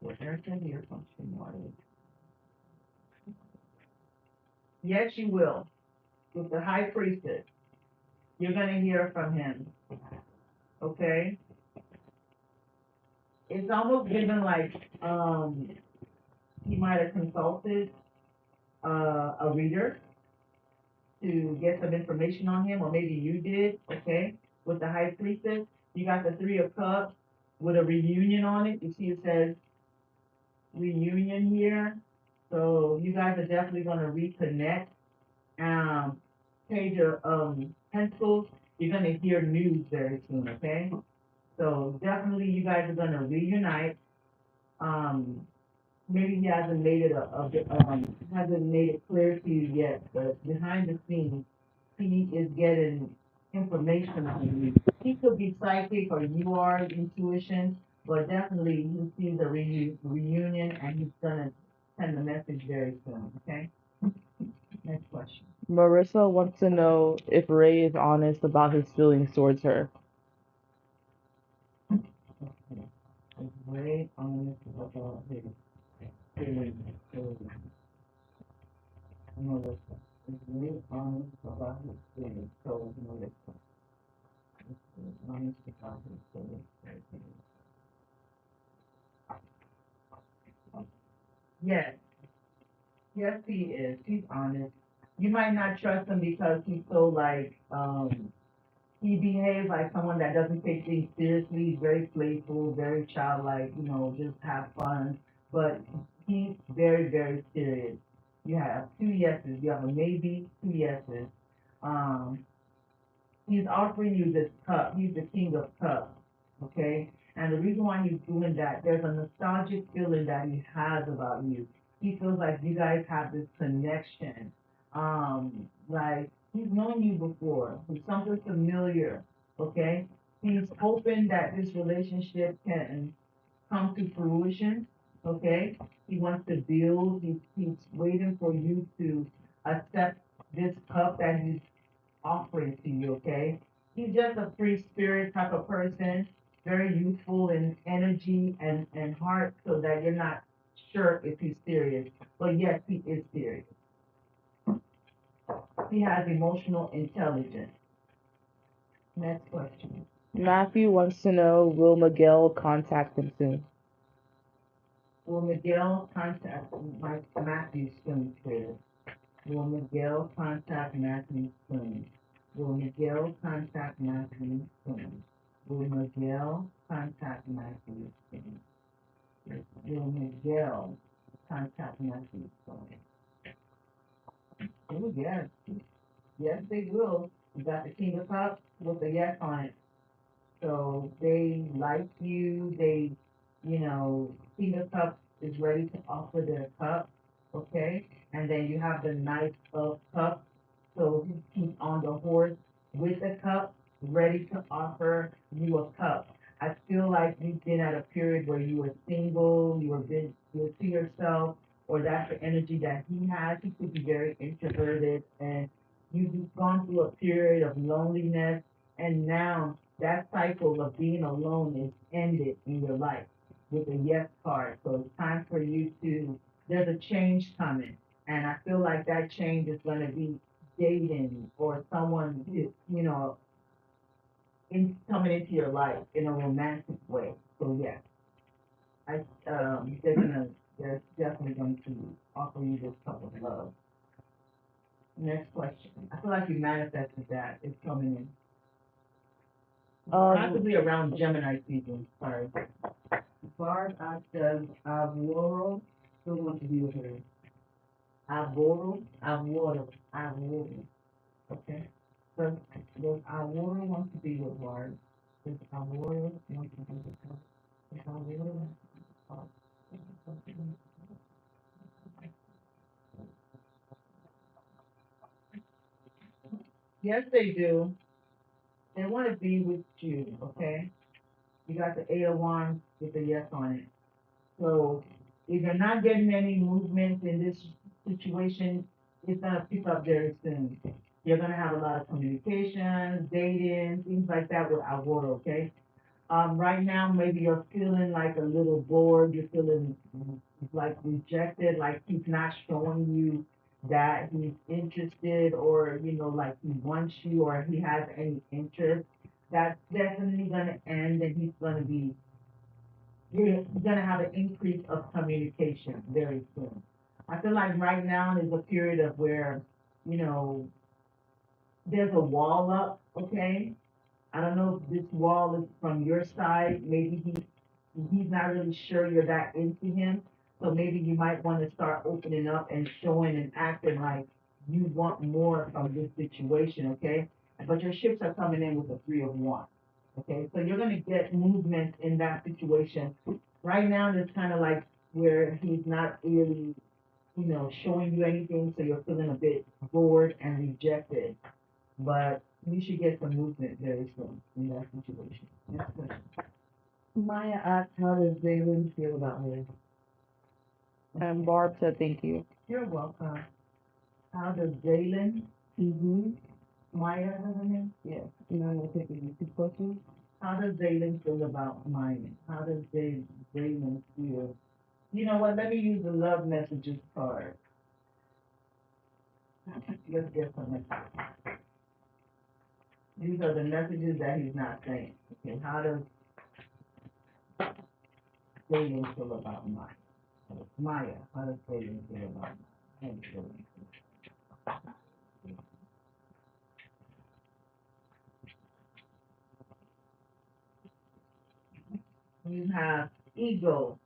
Will Erica hear from Shamoria? Yes, you will. With the high priestess, you're going to hear from him. Okay? It's almost given like he might have consulted a reader to get some information on him, or maybe you did, okay? With the high priestess, you got the Three of Cups with a reunion on it. You see it says reunion here. So you guys are definitely going to reconnect. Page of Pentacles, you're going to hear news very soon, okay? So definitely you guys are going to reunite. Maybe he hasn't made it hasn't made it clear to you yet, but behind the scenes, he is getting information on you. He could be psychic or you are intuition, but definitely he sees a reunion and he's gonna send the message very soon, okay? Next question. Marissa wants to know if Ray is honest about his feelings towards her. Okay. Is Ray honest about his feelings towards Melissa? Is Ray honest about his feelings towards Melissa? Is Ray honest about his feelings towards Melissa? Yes, yes, he is. He's honest. You might not trust him because he's so like, he behaves like someone that doesn't take things seriously. He's very playful, very childlike, just have fun. But he's very, very serious. You have two yeses. You have a maybe, two yeses. Um, he's offering you this cup. He's the king of cups, okay? And the reason why he's doing that, there's a nostalgic feeling that he has about you. He feels like you guys have this connection. Like he's known you before. It's something familiar, okay? He's hoping that this relationship can come to fruition, okay? He wants to build. He's waiting for you to accept this cup that he's offering to you, okay? He's just a free spirit type of person, very youthful in energy and heart, so that you're not sure if he's serious. But yes, he is serious. He has emotional intelligence. Next question. Matthew wants to know, will Miguel contact him soon? Will Miguel contact Matthew soon, please? Will Miguel contact Matthew soon? Will Miguel contact Matthew soon? Will Miguel contact Matthew soon? Will Miguel contact Matthew soon? Oh, yes. Yes, they will. You got the King of Cups with the yes on it. So they like you. King of Cups is ready to offer their cup, okay? And then you have the Knight of Cups. So he's on the horse with the cup, ready to offer you a cup. I feel like you've been at a period where you were single, you were to yourself, or that's the energy that he has. He could be very introverted, and you've gone through a period of loneliness, and now that cycle of being alone is ended in your life with a yes card. So it's time for you there's a change coming. And I feel like that change is going to be dating or someone, coming into your life in a romantic way. So yes, I, they're definitely going to offer you this cup of love. Next question. I feel like you manifested that. It's coming in. Possibly around Gemini season, sorry. Barb asked, does Aurora still want to be with her? Aurora. Okay. Does Aurora want to be with Barb? Does Aurora want to be with her? Does Aurora want to be with Barb? Yes, they do. They want to be with you, okay? You got the Eight of Wands with the yes on it. So if you're not getting any movement in this situation, it's gonna pick up very soon. You're gonna have a lot of communication, dating, things like that with Aurora, okay? Right now, maybe you're feeling like a little bored, you're feeling like rejected, like he's not showing you that he's interested or, like he wants you or he has any interest. That's definitely gonna end and you're gonna have an increase of communication very soon. I feel like right now is a period of where, you know, there's a wall up, okay? I don't know if this wall is from your side. Maybe he's not really sure you're that into him. So maybe you might want to start opening up and showing and acting like you want more from this situation, okay? But your ships are coming in with the Three of Wands, okay? So you're gonna get movement in that situation. Right now, it's kind of like where he's not really, showing you anything, so you're feeling a bit bored and rejected. But you should get some movement very soon in that situation. Next question. Maya asked, how does Jalen feel about her? And Barb said thank you. You're welcome. How does Jalen, Mm-hmm. Maya have her name? Yes. And I'm gonna take the two questions. How does Jalen feel about Maya? How does Jalen feel? You know what? Let me use the love messages card. Let's get some messages. These are the messages that he's not saying. Okay, how does Jalen feel about Maya? Maya, how does Jalen feel about Maya? How does Jalen feel? You have ego.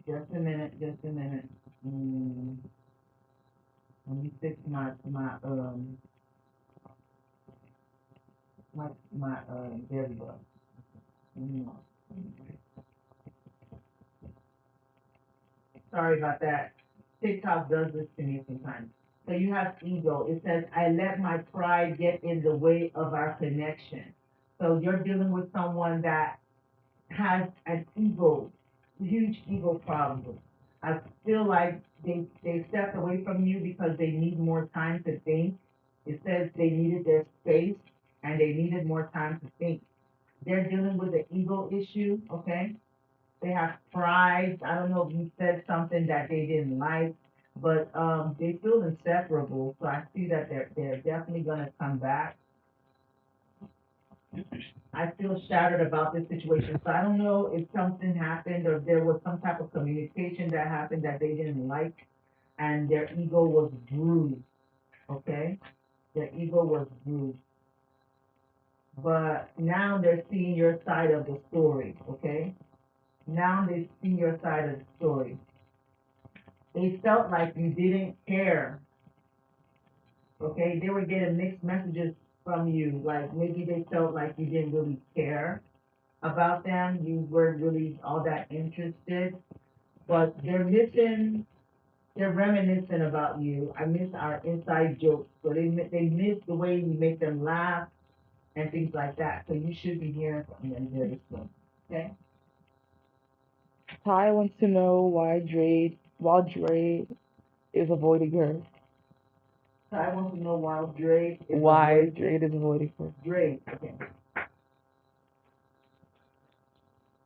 Just a minute, just a minute. Let me fix my there we go. Mm. Sorry about that. TikTok does this to me sometimes. So you have ego. It says, I let my pride get in the way of our connection. So you're dealing with someone that has an ego, huge ego problem. I feel like they stepped away from you because they need more time to think. It says they needed their space and they needed more time to think. They're dealing with an ego issue, okay? They have pride. I don't know if you said something that they didn't like, but they feel inseparable. So I see that they're definitely gonna come back. I feel shattered about this situation. So I don't know if something happened or there was some type of communication that happened that they didn't like and their ego was bruised, okay? Their ego was bruised. But now they're seeing your side of the story, okay? Now they see your side of the story. They felt like you didn't care, okay? They were getting mixed messages from you, like maybe they felt like you didn't really care about them, you weren't really all that interested, but they're reminiscing about you. I miss our inside jokes, so they miss the way you make them laugh and things like that. So you should be hearing from them very soon. Okay? Ty wants to know why Dre is avoiding her. So I want to know why Drake is Why avoiding Dre is avoiding her. Drake. Okay.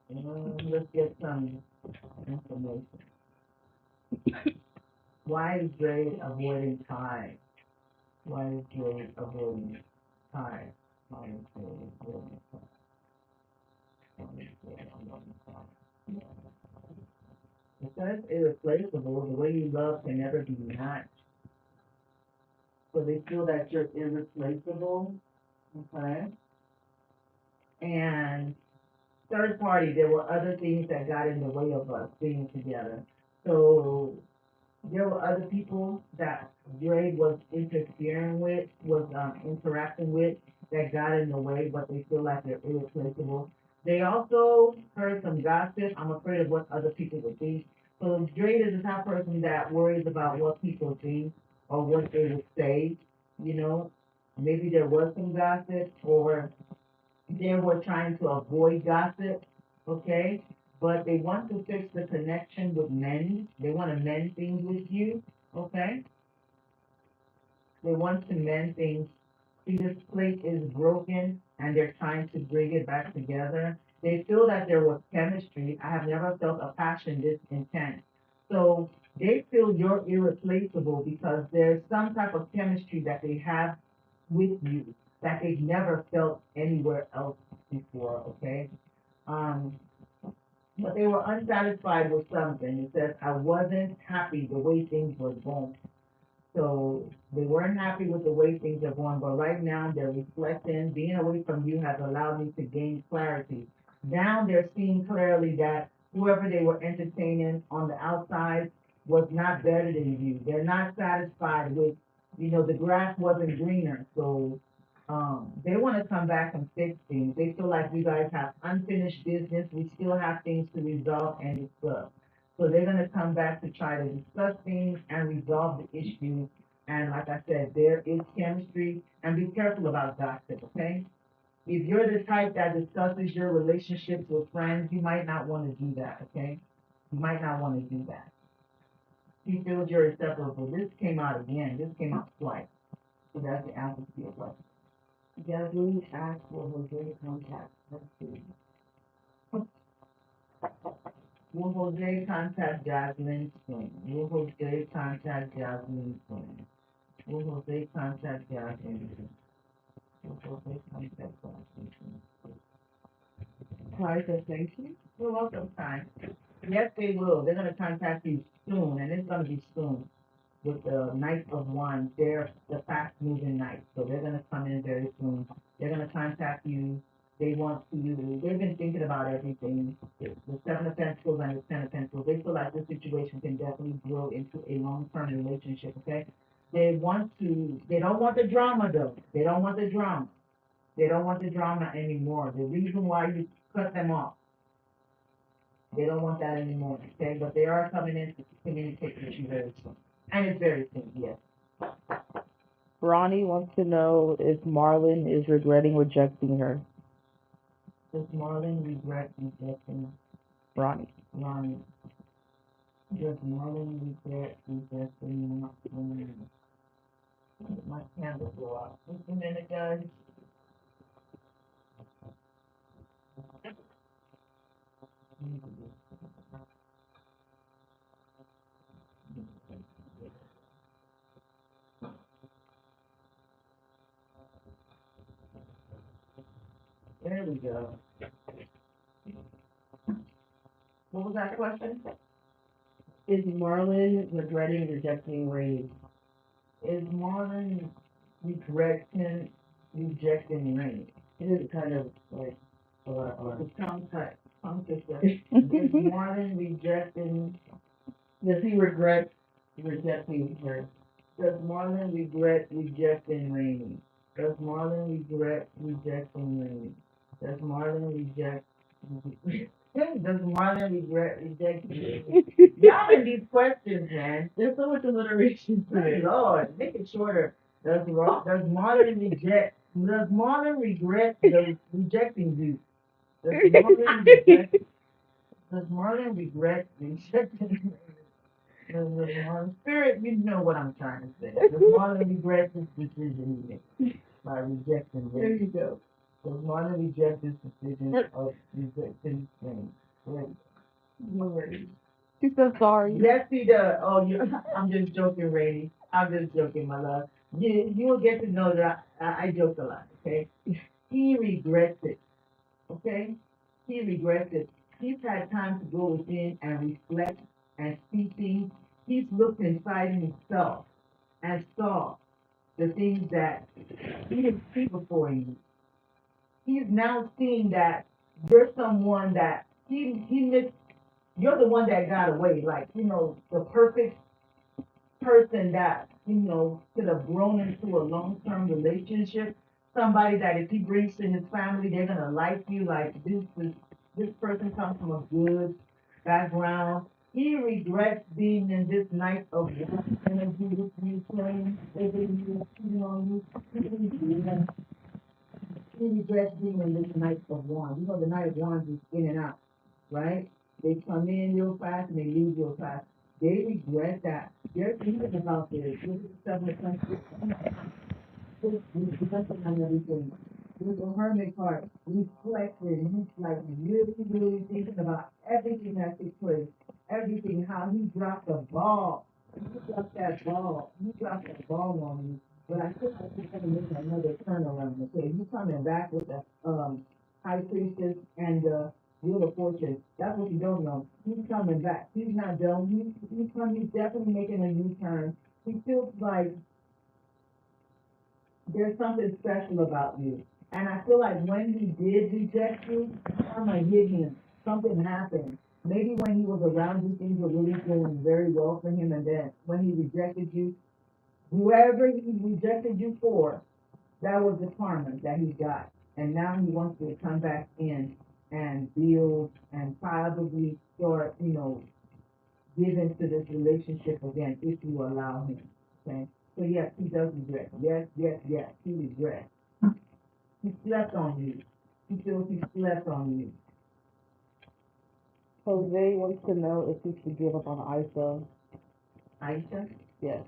Let's get some information. Why is Drake avoiding Ty? Why is Drake avoiding Ty? Why is Drake avoiding Ty? Why is Drake avoiding Ty? It says irreplaceable. The way you love can never be matched. So they feel that you're irreplaceable. Okay. And third party, there were other things that got in the way of us being together. So there were other people that Dre was interfering with, was interacting with that got in the way, but they feel like they're irreplaceable. They also heard some gossip. I'm afraid of what other people would think. So Dre is the type of person that worries about what people think or what they would say. You know, maybe there was some gossip or they were trying to avoid gossip, okay? But they want to fix the connection with men. They want to mend things with you, okay? They want to mend things. See, this plate is broken and they're trying to bring it back together. They feel that there was chemistry. I have never felt a passion this intense. So they feel you're irreplaceable because there's some type of chemistry that they have with you that they've never felt anywhere else before, okay? Um, but they were unsatisfied with something. It says, I wasn't happy the way things were going. So they weren't happy with the way things are going, but right now they're reflecting. Being away from you has allowed me to gain clarity. Now they're seeing clearly that whoever they were entertaining on the outside was not better than you. They're not satisfied with, the grass wasn't greener. So they want to come back and fix things. They feel like you guys have unfinished business. We still have things to resolve and discuss. So they're gonna come back to try to discuss things and resolve the issue. And like I said, there is chemistry, and be careful about gossip, okay? If you're the type that discusses your relationships with friends, you might not want to do that, okay? You might not want to do that. He feels you're inseparable. This came out again. This came out twice. So that's the answer to your question. Jasmine asked for Jose contact. Let's see. Will Jose contact Jasmine soon? Will Jose contact Jasmine soon? Will Jose contact Jasmine soon? Will Jose contact Jasmine soon? Ty says thank you. You're welcome, Ty. Yes, they will. They're gonna contact you soon, and it's gonna be soon. With the Knight of Wands, they're the fast moving knight, so they're gonna come in very soon. They're gonna contact you. They want to. They've been thinking about everything. The Seven of Pentacles and the Ten of Pentacles. They feel like this situation can definitely grow into a long-term relationship. Okay. They want to. They don't want the drama though. They don't want the drama. They don't want the drama anymore. The reason why you cut them off. They don't want that anymore, okay? But they are coming in to communicate with you very soon. And it's very soon, yes. Ronnie wants to know if Marlon is regretting rejecting her. Does Marlon regret rejecting Ronnie. Ronnie? Does Marlon regret rejecting Ronnie? My candle go out. Just a minute, guys. There we go. What was that question? Is Marlon regretting rejecting Rainy? Is Marlon rejecting Rain? It is kind of like a lot of The tongue twister. Is Marlon rejecting? Does he regret rejecting her? Does Marlon regret rejecting Rainy? Does Marlon regret rejecting Rainy? Does Marlon reject? Does Marlon regret rejecting? Y'all in these questions, man. There's so much alliteration to Good it. Lord, make it shorter. Does Marlon reject? Does Marlon regret the rejecting you? Does Marlon regret rejecting? Does Marlon Spirit? You know what I'm trying to say. Does Marlon regret this decision he made by rejecting? There you go. Does Marlon reject this decision of rejecting things? No worries. She's so sorry. Yes, he does. Oh, you. I'm just joking, Rainy. I'm just joking, my love. You will get to know that I joke a lot. Okay. He regrets it. Okay. He regrets it. He's had time to go within and reflect and see things. He's looked inside himself and saw the things that he didn't see before you. He's now seeing that you're someone that he missed. You're the one that got away, like, the perfect person that, could have grown into a long-term relationship. Somebody that if he brings to his family, they're gonna like you, like this person comes from a good background. He regrets being in this night of energy with you, playing, everything cheating on you. He regrets being in this night of wands. The night of wands is in and out, right? They come in real fast and they leave real fast. They regret that. They're thinking about this. This is stuff that comes reflecting on everything. There's a hermit card reflecting. He's like really, really thinking about everything that took place. Everything, how he dropped the ball. He dropped that ball. He dropped that ball on me. But I think he's gonna make another turnaround. Okay, he's coming back with the high priestess and the wheel of fortune. That's what you don't know. He's coming back. He's not done. He's definitely making a U-turn. He feels like there's something special about you. And I feel like when he did reject you, karma hit him. Something happened. Maybe when he was around you, things were really going very well for him, and then when he rejected you, whoever he rejected you for, that was the karma that he got. And now he wants to come back in and build and probably start, give into this relationship again if you allow him. Okay? So yes, he does regret. Yes, yes, yes, he regrets. He slept on you. He feels he slept on you. Jose wants to know if he should give up on Isa. Aisha, Yes.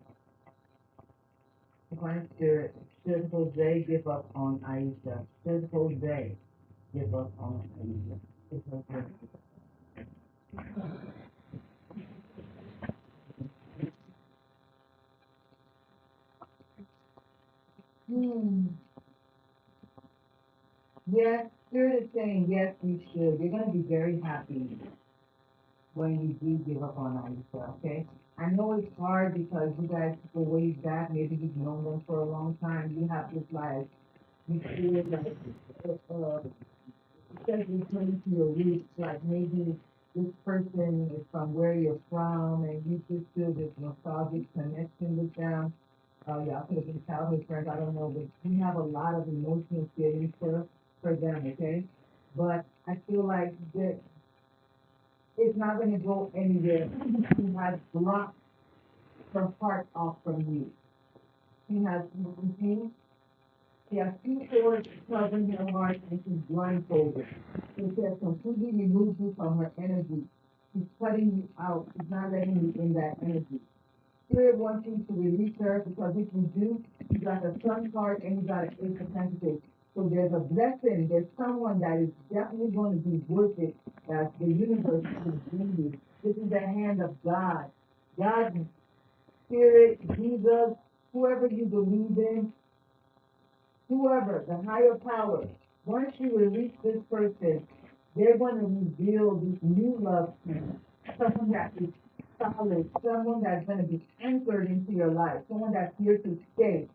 divine spirit, should Jose give up on Aisha? Should Jose give up on Aisha? Should Jose- Hmm. Yes, spirit is saying yes, you should. You're gonna be very happy when you do give up on Aisha, okay? I know it's hard because you guys go way back, maybe you've known them for a long time. You have this like, you feel like, because returning to your roots, like maybe this person is from where you're from and you just feel this nostalgic connection with them. Yeah, could have been childhood friends, I don't know, but you have a lot of emotional feelings for them, okay? But I feel like that it's not gonna go anywhere. He has blocked her heart off from you. He has, mhm, he has two swords covering her heart and she's blindfolded. It has completely removed you from her energy. He's cutting you out. He's not letting you in that energy. Spirit wants you to release her because if you do, you got a sun card and you got an ace of pentacles. So there's a blessing. There's someone that is definitely going to be worth it that the universe will bring you. This is the hand of God. God, Spirit, Jesus, whoever you believe in, whoever, the higher power, once you release this person, they're going to reveal this new love to you. Someone that is solid, someone that's going to be anchored into your life, someone that's here to stay,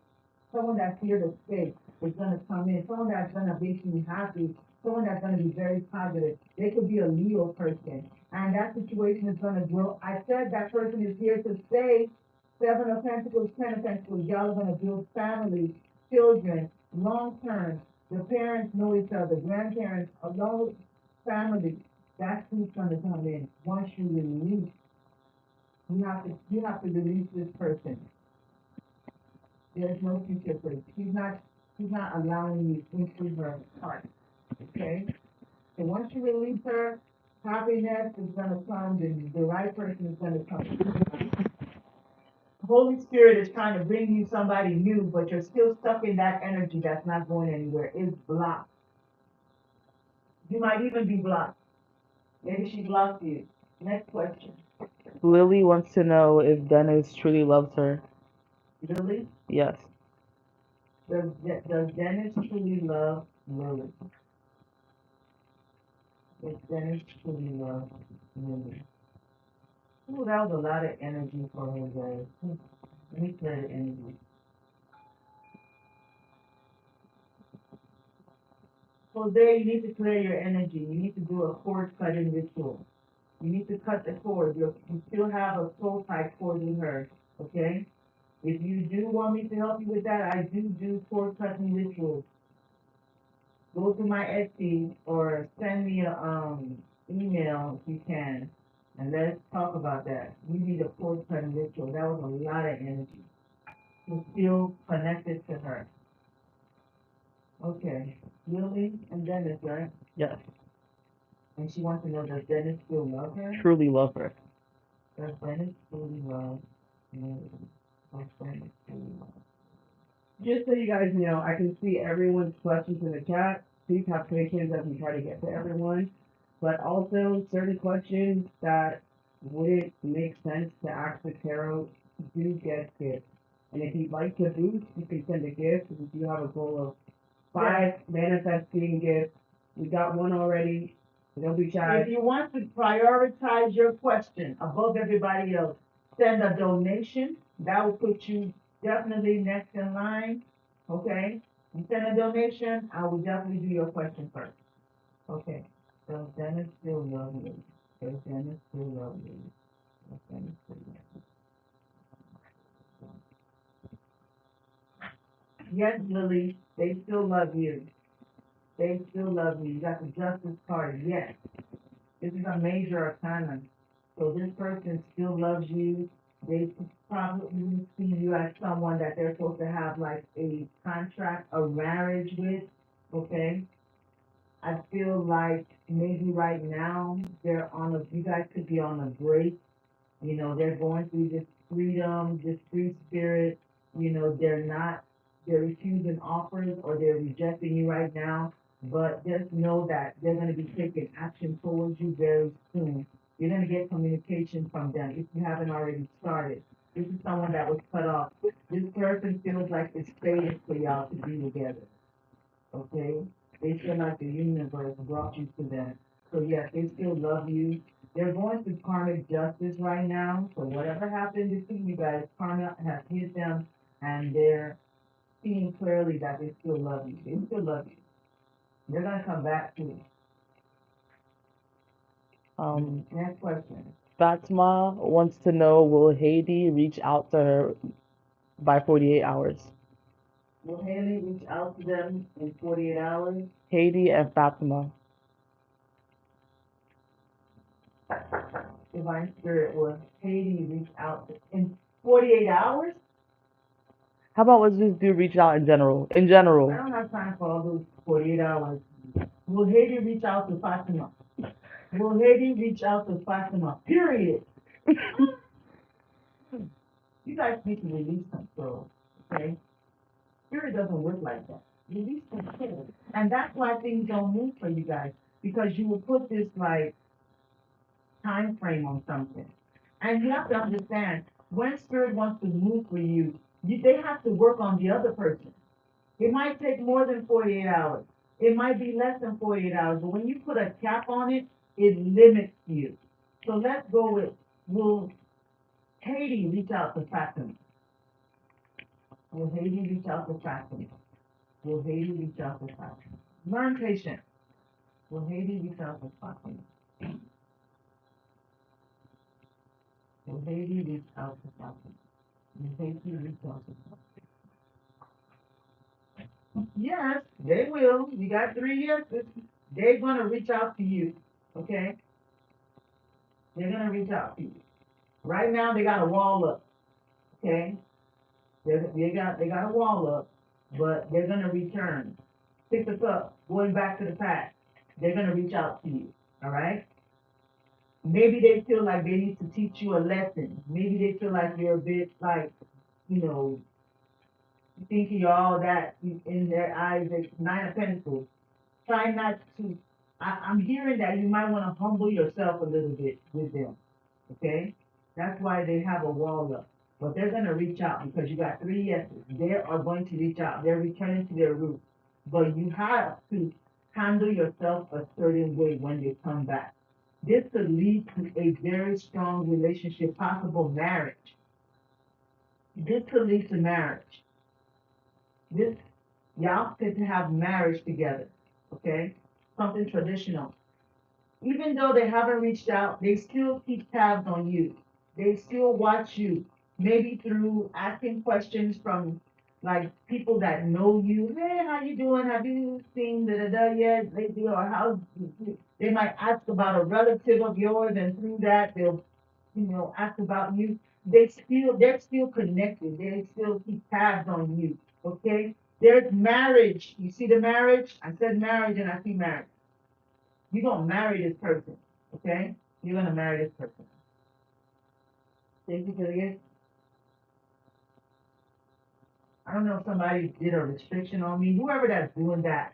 someone that's here to stay is going to come in, someone that's going to make you happy, someone that's going to be very positive. They could be a Leo person, and that situation is going to grow. I said that person is here to stay. Seven of Pentacles, Ten of Pentacles, y'all are going to build families, children, long term. The parents know each other, grandparents, a long family. That's who's going to come in once you release. You have to release this person. There's no future for it. She's not allowing you into her heart. Okay? So once you release her, happiness is gonna come, the right person is gonna come. Holy Spirit is trying to bring you somebody new, but you're still stuck in that energy that's not going anywhere. It's blocked. You might even be blocked. Maybe she blocked you. Next question. Lily wants to know if Dennis truly loves her. Lily, Yes. does Dennis truly love Lily? Does Dennis truly love Lily? Ooh, that was a lot of energy for Jose. Let me clear the energy. Jose, you need to clear your energy. You need to do a cord cutting ritual. You need to cut the cord. You still have a soul tie cord with her, okay? If you do want me to help you with that, I do cord cutting rituals. Go to my Etsy or send me a email if you can, and let's talk about that. You need a cord cutting ritual. That was a lot of energy. You're still connected to her. Okay, Lily and Dennis, right? Yes. And she wants to know, does Dennis still love her? Truly love her. Does Dennis truly love Lily? Does Dennis truly love? Just so you guys know, I can see everyone's questions in the chat. Please have patience as we try to get to everyone. But also, certain questions that wouldn't make sense to ask the tarot do get gifts. And if you'd like to boost, you can send a gift. We do have a goal of 5 manifesting gifts. We got one already. So don't be shy. If you want to prioritize your question above everybody else, send a donation. That will put you definitely next in line, okay? You send a donation, I will definitely do your question first. Okay, does Dennis still love you? Does Dennis still love you? Does Dennis still love you? Yes, Lily, they still love you. They still love you. You got the justice card, yes. This is a major arcana. So this person still loves you. They probably see you as someone that they're supposed to have like a contract, a marriage with, okay? I feel like maybe right now you guys could be on a break. They're going through this freedom, this free spirit. They're refusing offers or they're rejecting you right now. But just know that they're going to be taking action towards you very soon. You're going to get communication from them if you haven't already started. This is someone that was cut off. This person feels like it's fated for y'all to be together. Okay? They feel like the universe brought you to them. So yes, they still love you. They're going through karmic justice right now. So whatever happened between you guys, karma has hit them and they're seeing clearly that they still love you. They still love you. They're gonna come back to you. Next question. Fatima wants to know, will Haiti reach out to her by 48 hours? Will Haley reach out to them in 48 hours? Haiti and Fatima. Divine Spirit, will Haiti reach out in 48 hours? How about let's just do reach out in general? In I general. don't have time for all those 48 hours. Will Haiti reach out to Fatima? Will Haiti reach out to Fatima? Period. You guys need to release control, okay? Spirit doesn't work like that. Release control. And that's why things don't move for you guys, because you will put this like time frame on something. And you have to understand, when spirit wants to move for you, they have to work on the other person. It might take more than 48 hours. It might be less than 48 hours, but when you put a cap on it, it limits you. So let's go with, will Haiti reach out to Fatima? Will Haiti reach out to Fatima? Will Haiti reach out to Fatima? Learn patience. Will Haiti reach out to Fatima? Will Haiti reach out to Fatima? Will Haiti reach out to Fatima? Yes, they will. You got 3 yeses. They're gonna reach out to you. Okay? They're gonna reach out to you. Right now they got a wall up. Okay? They got a wall up, but they're gonna return. Pick us up, going back to the past. They're gonna reach out to you. All right? Maybe they feel like they need to teach you a lesson. Maybe they feel like you're a bit like, you know, thinking you're all that in their eyes. It's 9 of Pentacles. Try not to. I'm hearing that you might want to humble yourself a little bit with them. Okay? That's why they have a wall up. But they're going to reach out because you got 3 yeses. They are going to reach out. They're returning to their roots. But you have to handle yourself a certain way when they come back. This could lead to a very strong relationship, possible marriage. This could lead to marriage. This, y'all could have marriage together, okay? Something traditional. Even though they haven't reached out, they still keep tabs on you. They still watch you, maybe through asking questions from like people that know you. Hey, how you doing? Have you seen da da da yet lately? Or how they might ask about a relative of yours, and through that they'll ask about you. They're still connected. They still keep tabs on you. Okay? There's marriage. You see the marriage? I said marriage and I see marriage. You're gonna marry this person, okay? You're gonna marry this person. Thank you for the gift. I don't know if somebody did a restriction on me. Whoever that's doing that,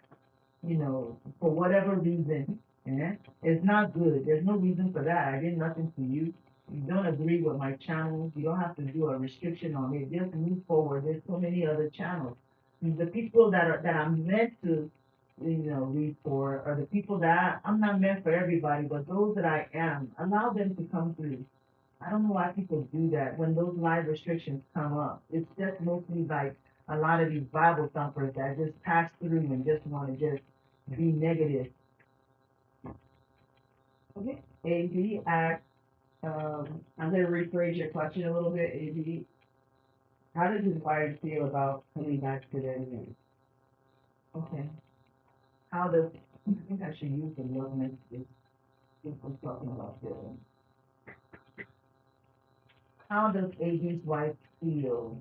for whatever reason, it's not good. There's no reason for that. I did nothing to you. You don't agree with my channel. You don't have to do a restriction on it. Just move forward. There's so many other channels. The people that I'm meant to, read for are the people that I'm not meant for everybody, but those that I am, allow them to come through. I don't know why people do that when those live restrictions come up. It's just mostly like a lot of these Bible thumpers that just pass through and just want to just be negative. Okay. AB asks, I'm going to rephrase your question a little bit. AB, how does his wife feel about coming back to their name? Okay. How does, I think I should use the love messages if we're talking about feelings. How does AB's wife feel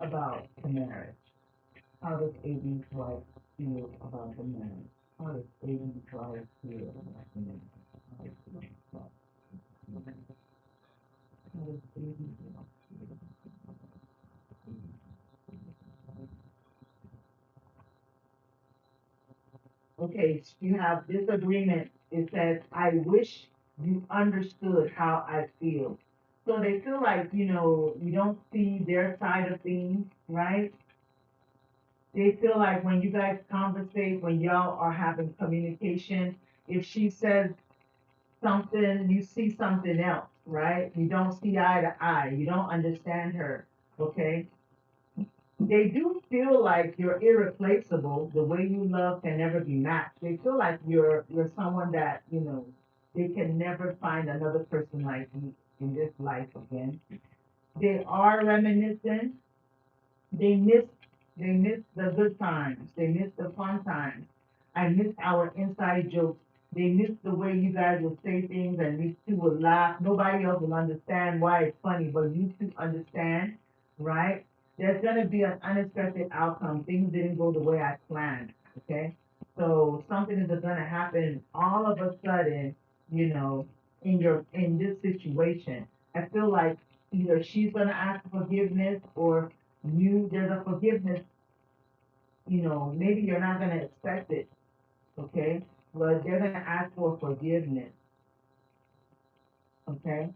about the marriage? How does AB's wife feel about the marriage? How does Aiden try to, okay, you have disagreement. It says, I wish you understood how I feel. So they feel like, you don't see their side of things, right? They feel like when you guys conversate, when y'all are having communication, if she says something, you see something else, right? You don't see eye to eye. You don't understand her, okay? They do feel like you're irreplaceable. The way you love can never be matched. They feel like you're someone that, they can never find another person like you in this life again. They are reminiscent. They miss they miss the good times. They miss the fun times. I miss our inside jokes. They miss the way you guys would say things and these two would laugh. Nobody else will understand why it's funny, but you two understand, right? There's gonna be an unexpected outcome. Things didn't go the way I planned. Okay? So something is gonna happen all of a sudden, you know, in this situation. I feel like either she's gonna ask for forgiveness or there's a forgiveness, maybe you're not gonna expect it, okay? But they're gonna ask for forgiveness, okay?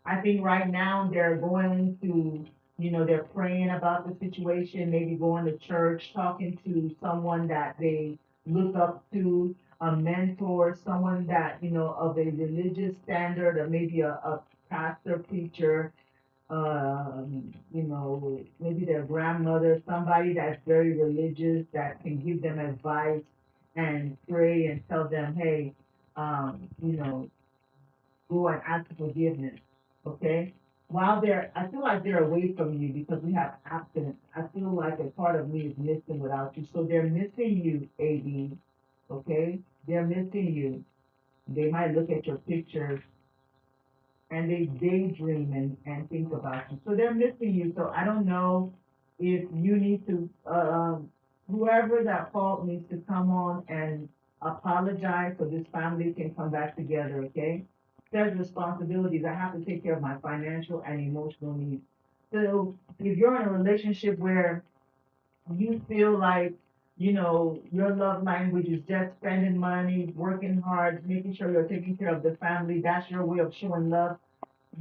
I think right now they're going to, they're praying about the situation, maybe going to church, talking to someone that they look up to, a mentor, someone that, of a religious standard, or maybe a pastor, preacher, maybe their grandmother, somebody that's very religious that can give them advice and pray and tell them, hey, go and ask for forgiveness, okay? While I feel like they're away from you because we have abstinence. I feel like a part of me is missing without you. So they're missing you, AB, okay? They're missing you. They might look at your pictures and they daydream and think about you. So they're missing you. So I don't know if you need to, whoever that fault needs to come on and apologize so this family can come back together, okay? There's responsibilities. I have to take care of my financial and emotional needs. So if you're in a relationship where you feel like, your love language is just spending money, working hard, making sure you're taking care of the family, that's your way of showing love,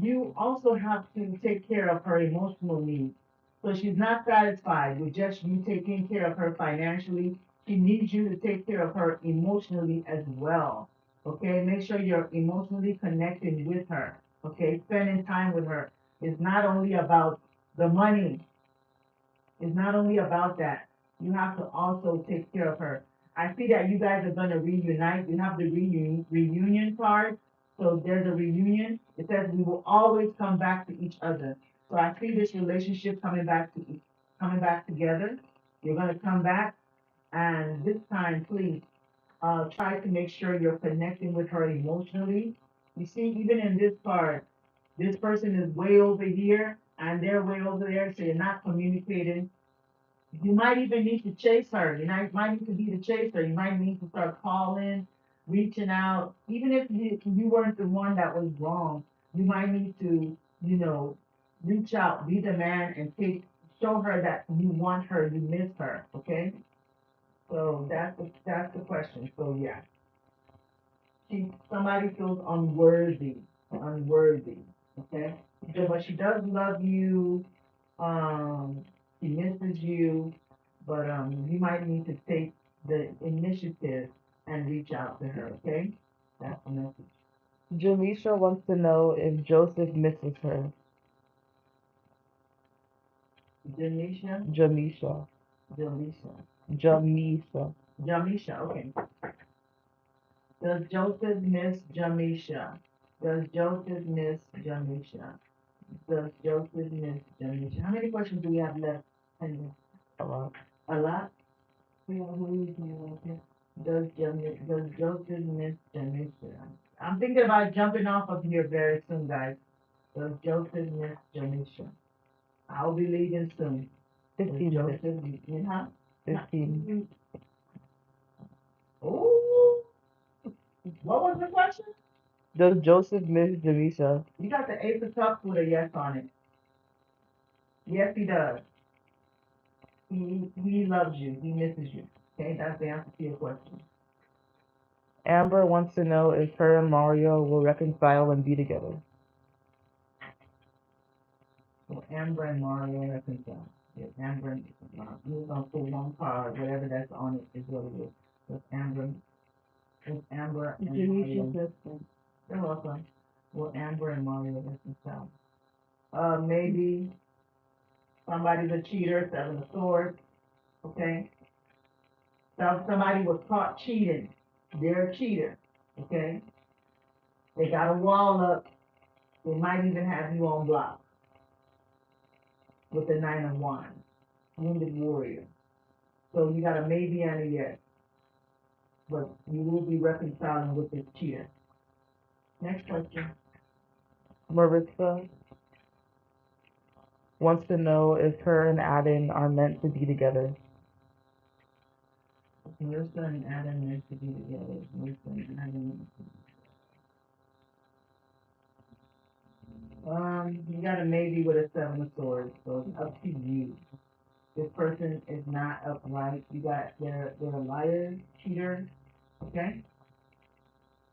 you also have to take care of her emotional needs. So she's not satisfied with just you taking care of her financially. She needs you to take care of her emotionally as well. Okay, make sure you're emotionally connecting with her. Okay, spending time with her is not only about the money, it's not only about that. You have to also take care of her. I see that you guys are gonna reunite. You have the reunion card. So there's a reunion. It says we will always come back to each other. So I see this relationship coming back together. You're gonna come back, and this time, please, try to make sure you're connecting with her emotionally. You see, even in this card, this person is way over here and they're way over there, so you're not communicating. You might even need to chase her. Might need to be the chaser. You might need to start calling, reaching out. Even if you weren't the one that was wrong, you might need to, you know, reach out, be the man, and show her that you want her, you miss her. Okay. So that's the question. So yeah, somebody feels unworthy. Okay. But she does love you. Um, she misses you, but you might need to take the initiative and reach out to her, okay? That's the message. Jamisha wants to know if Joseph misses her. Janisha, Jamisha. Jalisha, Jamisha. Jamisha, okay. Does Joseph miss Jamisha? Does Joseph miss Jamisha? Does Joseph miss Jamisha? How many questions do we have left? Henry? A lot. A lot? We have okay. Does Joseph miss Jamisha? I'm thinking about jumping off of here very soon, guys. Does Joseph miss Jamisha? I'll be leaving soon. Does 15 minutes. Joseph, you know, 15. Ooh, what was the question? Does Joseph miss Demisha? You got the Ace of Cups with a yes on it. Yes, he does. He loves you. He misses you. Okay, that's the answer to your question. Amber wants to know if her and Mario will reconcile and be together. So Amber and Mario reconcile. Yes, Amber and you're gonna pull one card, whatever that's on it is what it is. With Amber and Denisha's Mario. sister. You're welcome. Will Amber and Mario reconcile? Maybe somebody's a cheater, seven of swords. Okay. Somebody was caught cheating. They're a cheater. Okay. They got a wall up. They might even have you on block with the 9 of Wands. Wounded warrior. So you got a maybe and a yes. But you will be reconciling with this cheater. Next question. Maritza wants to know if her and Aden are meant to be together. Marissa and Adam meant to be together. Marissa and Adam meant to be you got a maybe with a 7 of Swords, so it's up to you. This person is not upright. You got they're a liar, cheater, okay?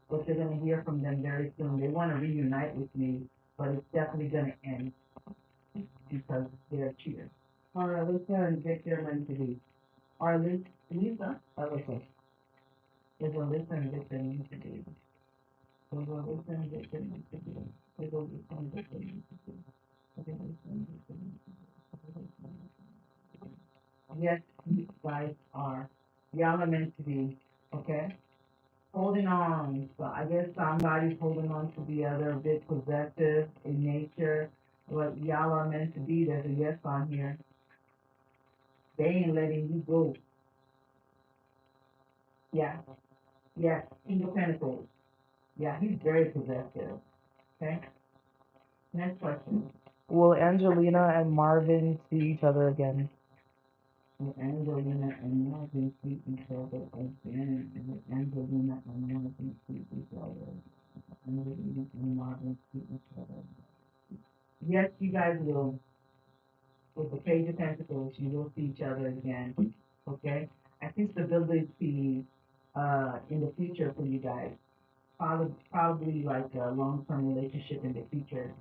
But you're gonna hear from them very soon. They want to reunite with you, but it's definitely gonna end because they're a cheater. Alyssa and Victor meant to be. Lisa, Alyssa. There's Alyssa and Victor meant to be. There's Alyssa and Victor meant to be. There's Alyssa and Victor meant to be. There's Alyssa and Victor meant to be. Yes, you guys are. Y'all are meant to be, okay? Holding on. So I guess somebody's holding on to the other, a bit possessive in nature. But y'all are meant to be. There's a yes on here. They ain't letting you go. Yeah. Yes. King of Pentacles. Yeah, he's very possessive. Okay? Next question. Will Angelina and Marvin see each other again? Will Angelina and Marvin see each other again? Will Angelina and Marvin see each other? Angelina and Marvin see each other. Yes, you guys will. With the Page of Pentacles, you will see each other again. Okay? I see stability in the future for you guys. Probably like a long-term relationship in the future.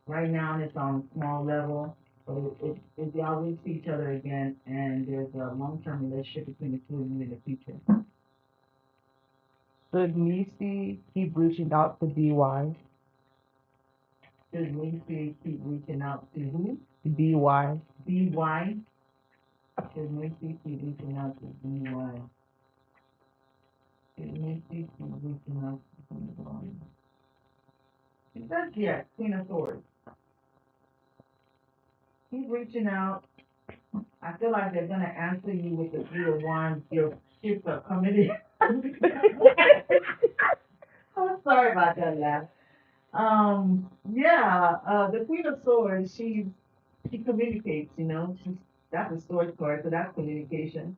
Right now, it's on a small level, but if y'all will see each other again, and there's a long-term relationship between the two of you in the future. Should Nisi keep reaching out to BY? Should we keep reaching out to who? BY. BY? Should we keep reaching out to BY? Should we keep reaching out to BY? It says yes, Queen of Swords. Keep reaching out. I feel like they're gonna answer you with the 3 of Wands. Your ships are coming in. I'm sorry about that laugh. The Queen of Swords, she communicates, that's a sword card, so that's communication.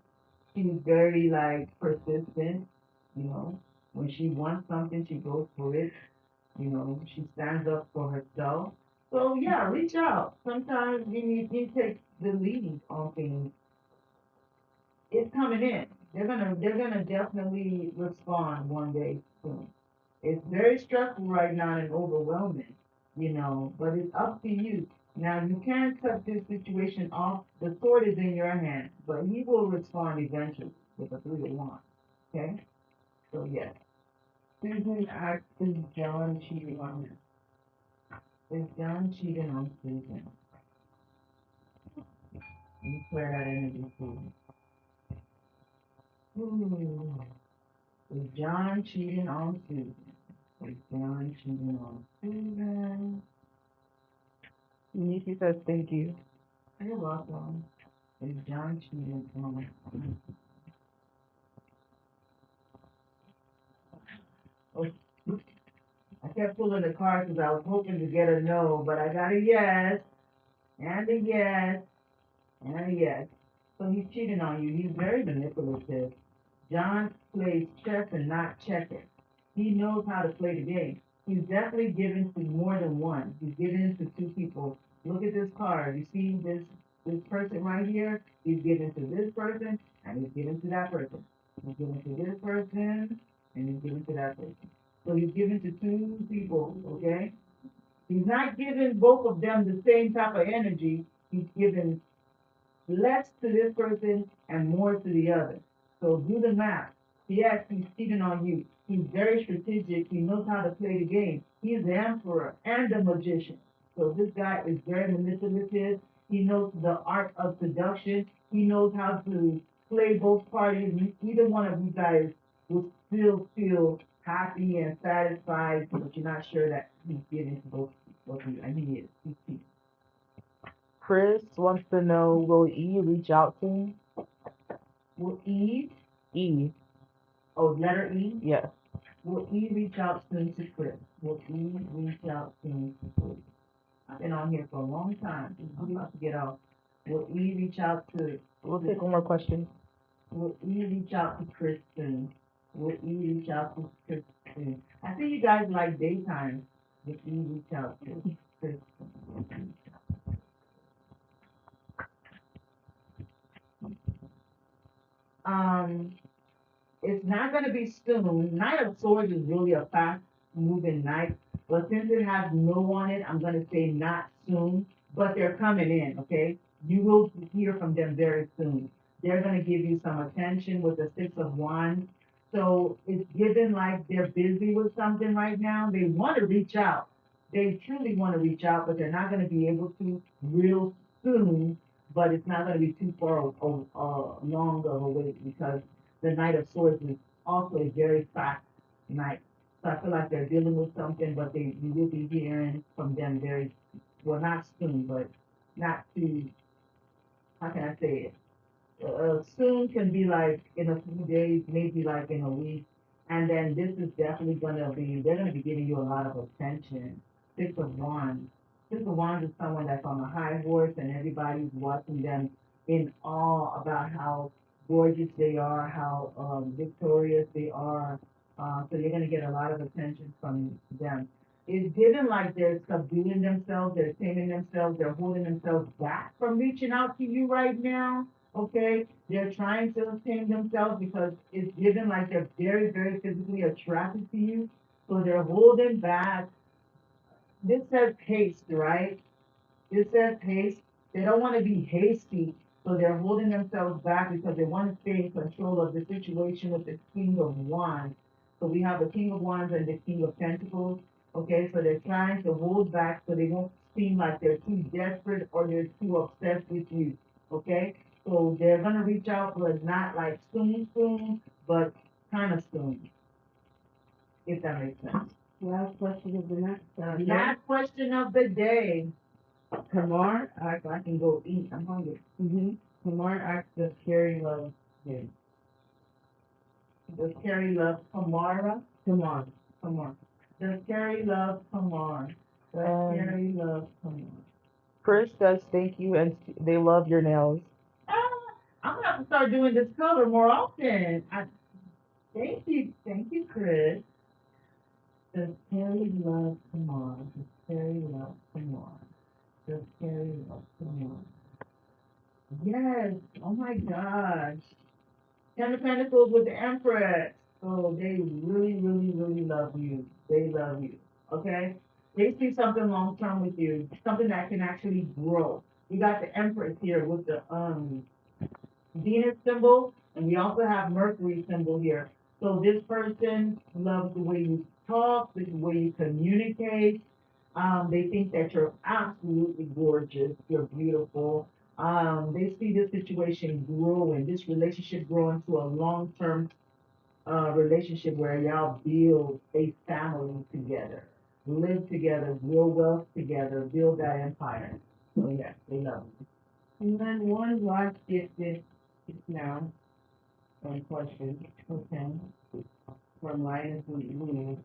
She's very like persistent, you know. When she wants something, she goes for it. She stands up for herself. So yeah, reach out. Sometimes you take the lead on things. It's coming in. They're gonna definitely respond one day soon. It's very stressful right now and overwhelming, but it's up to you. Now you can cut this situation off. The sword is in your hand, but he will respond eventually with a 3 of Wands. Okay? So yes. Susan asked, is John cheating on her? Is John cheating on Susan? Let me clear that energy for you. Is John cheating on Susan? Is John cheating on Susan? Nisi says thank you. You're welcome. Is John cheating on Susan? Oh, I kept pulling the cards because I was hoping to get a no, but I got a yes, and a yes, and a yes. So he's cheating on you. He's very manipulative. John plays chess and not checkers. He knows how to play the game. He's definitely given to more than one. He's given to two people. Look at this card. You see this person right here? He's given to this person and he's given to that person. He's given to this person and he's given to that person. So he's given to two people, okay? He's not giving both of them the same type of energy. He's given less to this person and more to the other. So do the math. Yes, he's cheating on you. He's very strategic. He knows how to play the game. He's the emperor and the magician. So this guy is very manipulative. He knows the art of seduction. He knows how to play both parties. Either one of you guys will still feel happy and satisfied, but you're not sure that he's giving to both of you. And he is. He's cheating. Chris wants to know, will E reach out to me? Will Eve, E, oh, letter E, yes. will E reach out soon to Chris? Will E reach out soon to Chris? I've been on here for a long time. I'm about to get off. Will E reach out to, We'll take one more question. will E reach out to Chris soon? Will E reach out to Chris soon? I see you guys like daytime. Will E reach out to Chris soon? Um, it's not gonna be soon. Knight of Swords is really a fast moving knight, but since it has no on it, I'm gonna say not soon, but they're coming in, okay? You will hear from them very soon. They're gonna give you some attention with the Six of Wands. So it's given like they're busy with something right now. They want to reach out. They truly want to reach out, but they're not gonna be able to real soon, but it's not gonna be too far long of a wait because the Knight of Swords is also a very fast knight. So I feel like they're dealing with something, but you will be hearing from them very, well, not soon, but not too, how can I say it? Soon can be like in a few days, maybe like in a week. And then this is definitely gonna be, they're gonna be giving you a lot of attention. Six of Wands. Six of Wands is someone that's on a high horse and everybody's watching them in awe about how gorgeous they are, how victorious they are. So you're gonna get a lot of attention from them. It's given like they're subduing themselves, they're taming themselves, they're holding themselves back from reaching out to you right now, okay? They're trying to tame themselves because it's given like they're very, very physically attracted to you. So they're holding back. This says haste, right? This says haste. They don't want to be hasty, so they're holding themselves back because they want to stay in control of the situation with the King of Wands. So we have the King of Wands and the King of Pentacles. Okay, so they're trying to hold back so they won't seem like they're too desperate or they're too obsessed with you. Okay, so they're gonna reach out, but not like soon, but kind of soon, if that makes sense. Last question of the next. Last question of the day. Kamar, I can go eat. I'm hungry. Tamar asked, does Carrie love him? Does Carrie love Kamara? Tamar. Kamar. Does Carrie love Kamar? Does Carrie love Kamar? Chris says thank you and they love your nails. Ah, I'm gonna have to start doing this color more often. Thank you, Chris. Does Carrie love Kamar? Does Carrie love Kamar? Does Carrie love Kamar? Yes. Oh my gosh. Ten of Pentacles with the Empress. So they really, really, really love you. They love you. Okay? They see something long term with you, something that can actually grow. You got the Empress here with the Venus symbol, and we also have Mercury symbol here. So this person loves the way you talk, the way you communicate. They think that you're absolutely gorgeous, you're beautiful. They see this situation growing, this relationship growing to a long-term relationship where y'all build a family together, live together, build wealth together, build that empire. So yes, they love you. And then one last gifted now question. Okay. From Linus Luna.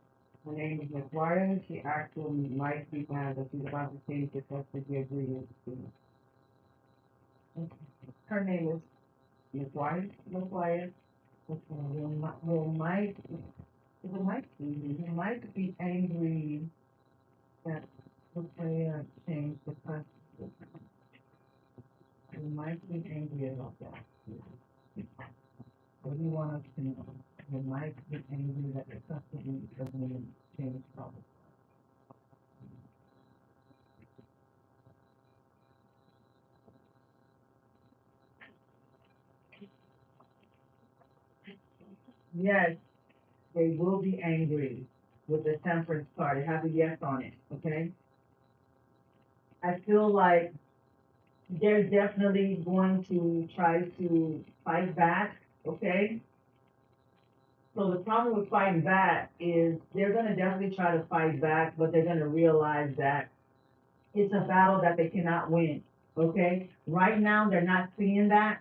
Her name is McGuire. She actually might be mad that she's about to change the custody agreement. Her name is McGuire? McGuire. Okay, will Mike be angry that the player changed the custody? Will Mike be angry about that? What do you want us to know? Will Mike be angry that the custody doesn't change color? Yes, they will be angry with the temperance card. It has a yes on it, okay? I feel like they're definitely going to try to fight back, okay? So the problem with fighting back is they're gonna definitely try to fight back, but they're gonna realize that it's a battle that they cannot win, okay? Right now, they're not seeing that,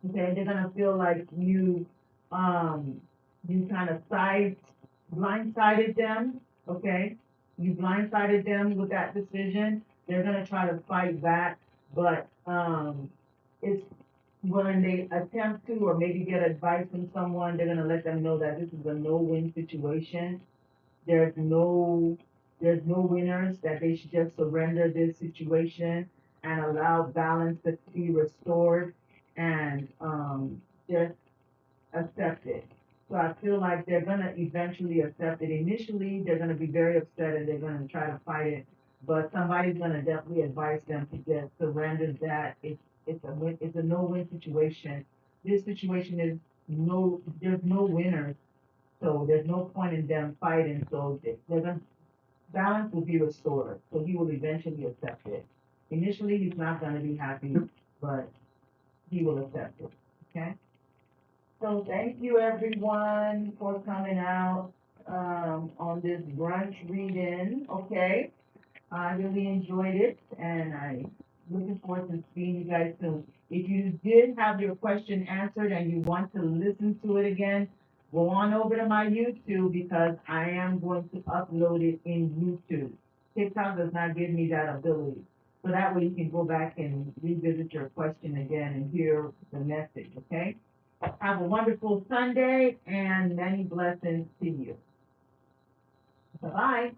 okay? They're gonna feel like um, you kind of blindsided them, okay? You blindsided them with that decision. They're gonna try to fight back, but, it's when they attempt to, or maybe get advice from someone, they're gonna let them know that this is a no-win situation. There's no, there's no winners, that they should just surrender this situation and allow balance to be restored and, just accept it. So I feel like they're gonna eventually accept it. Initially, they're gonna be very upset and they're gonna try to fight it, but somebody's gonna definitely advise them to just surrender that. It's a no-win situation. This situation is there's no winners, so there's no point in them fighting, so they're gonna, balance will be restored, so he will eventually accept it. Initially, he's not gonna be happy, but he will accept it, okay? So thank you everyone for coming out, on this brunch reading, okay? I really enjoyed it and I looking forward to seeing you guys soon. If you did have your question answered and you want to listen to it again, go on over to my YouTube because I am going to upload it in YouTube. TikTok does not give me that ability. So that way you can go back and revisit your question again and hear the message, okay? Have a wonderful Sunday and many blessings to you. Bye-bye.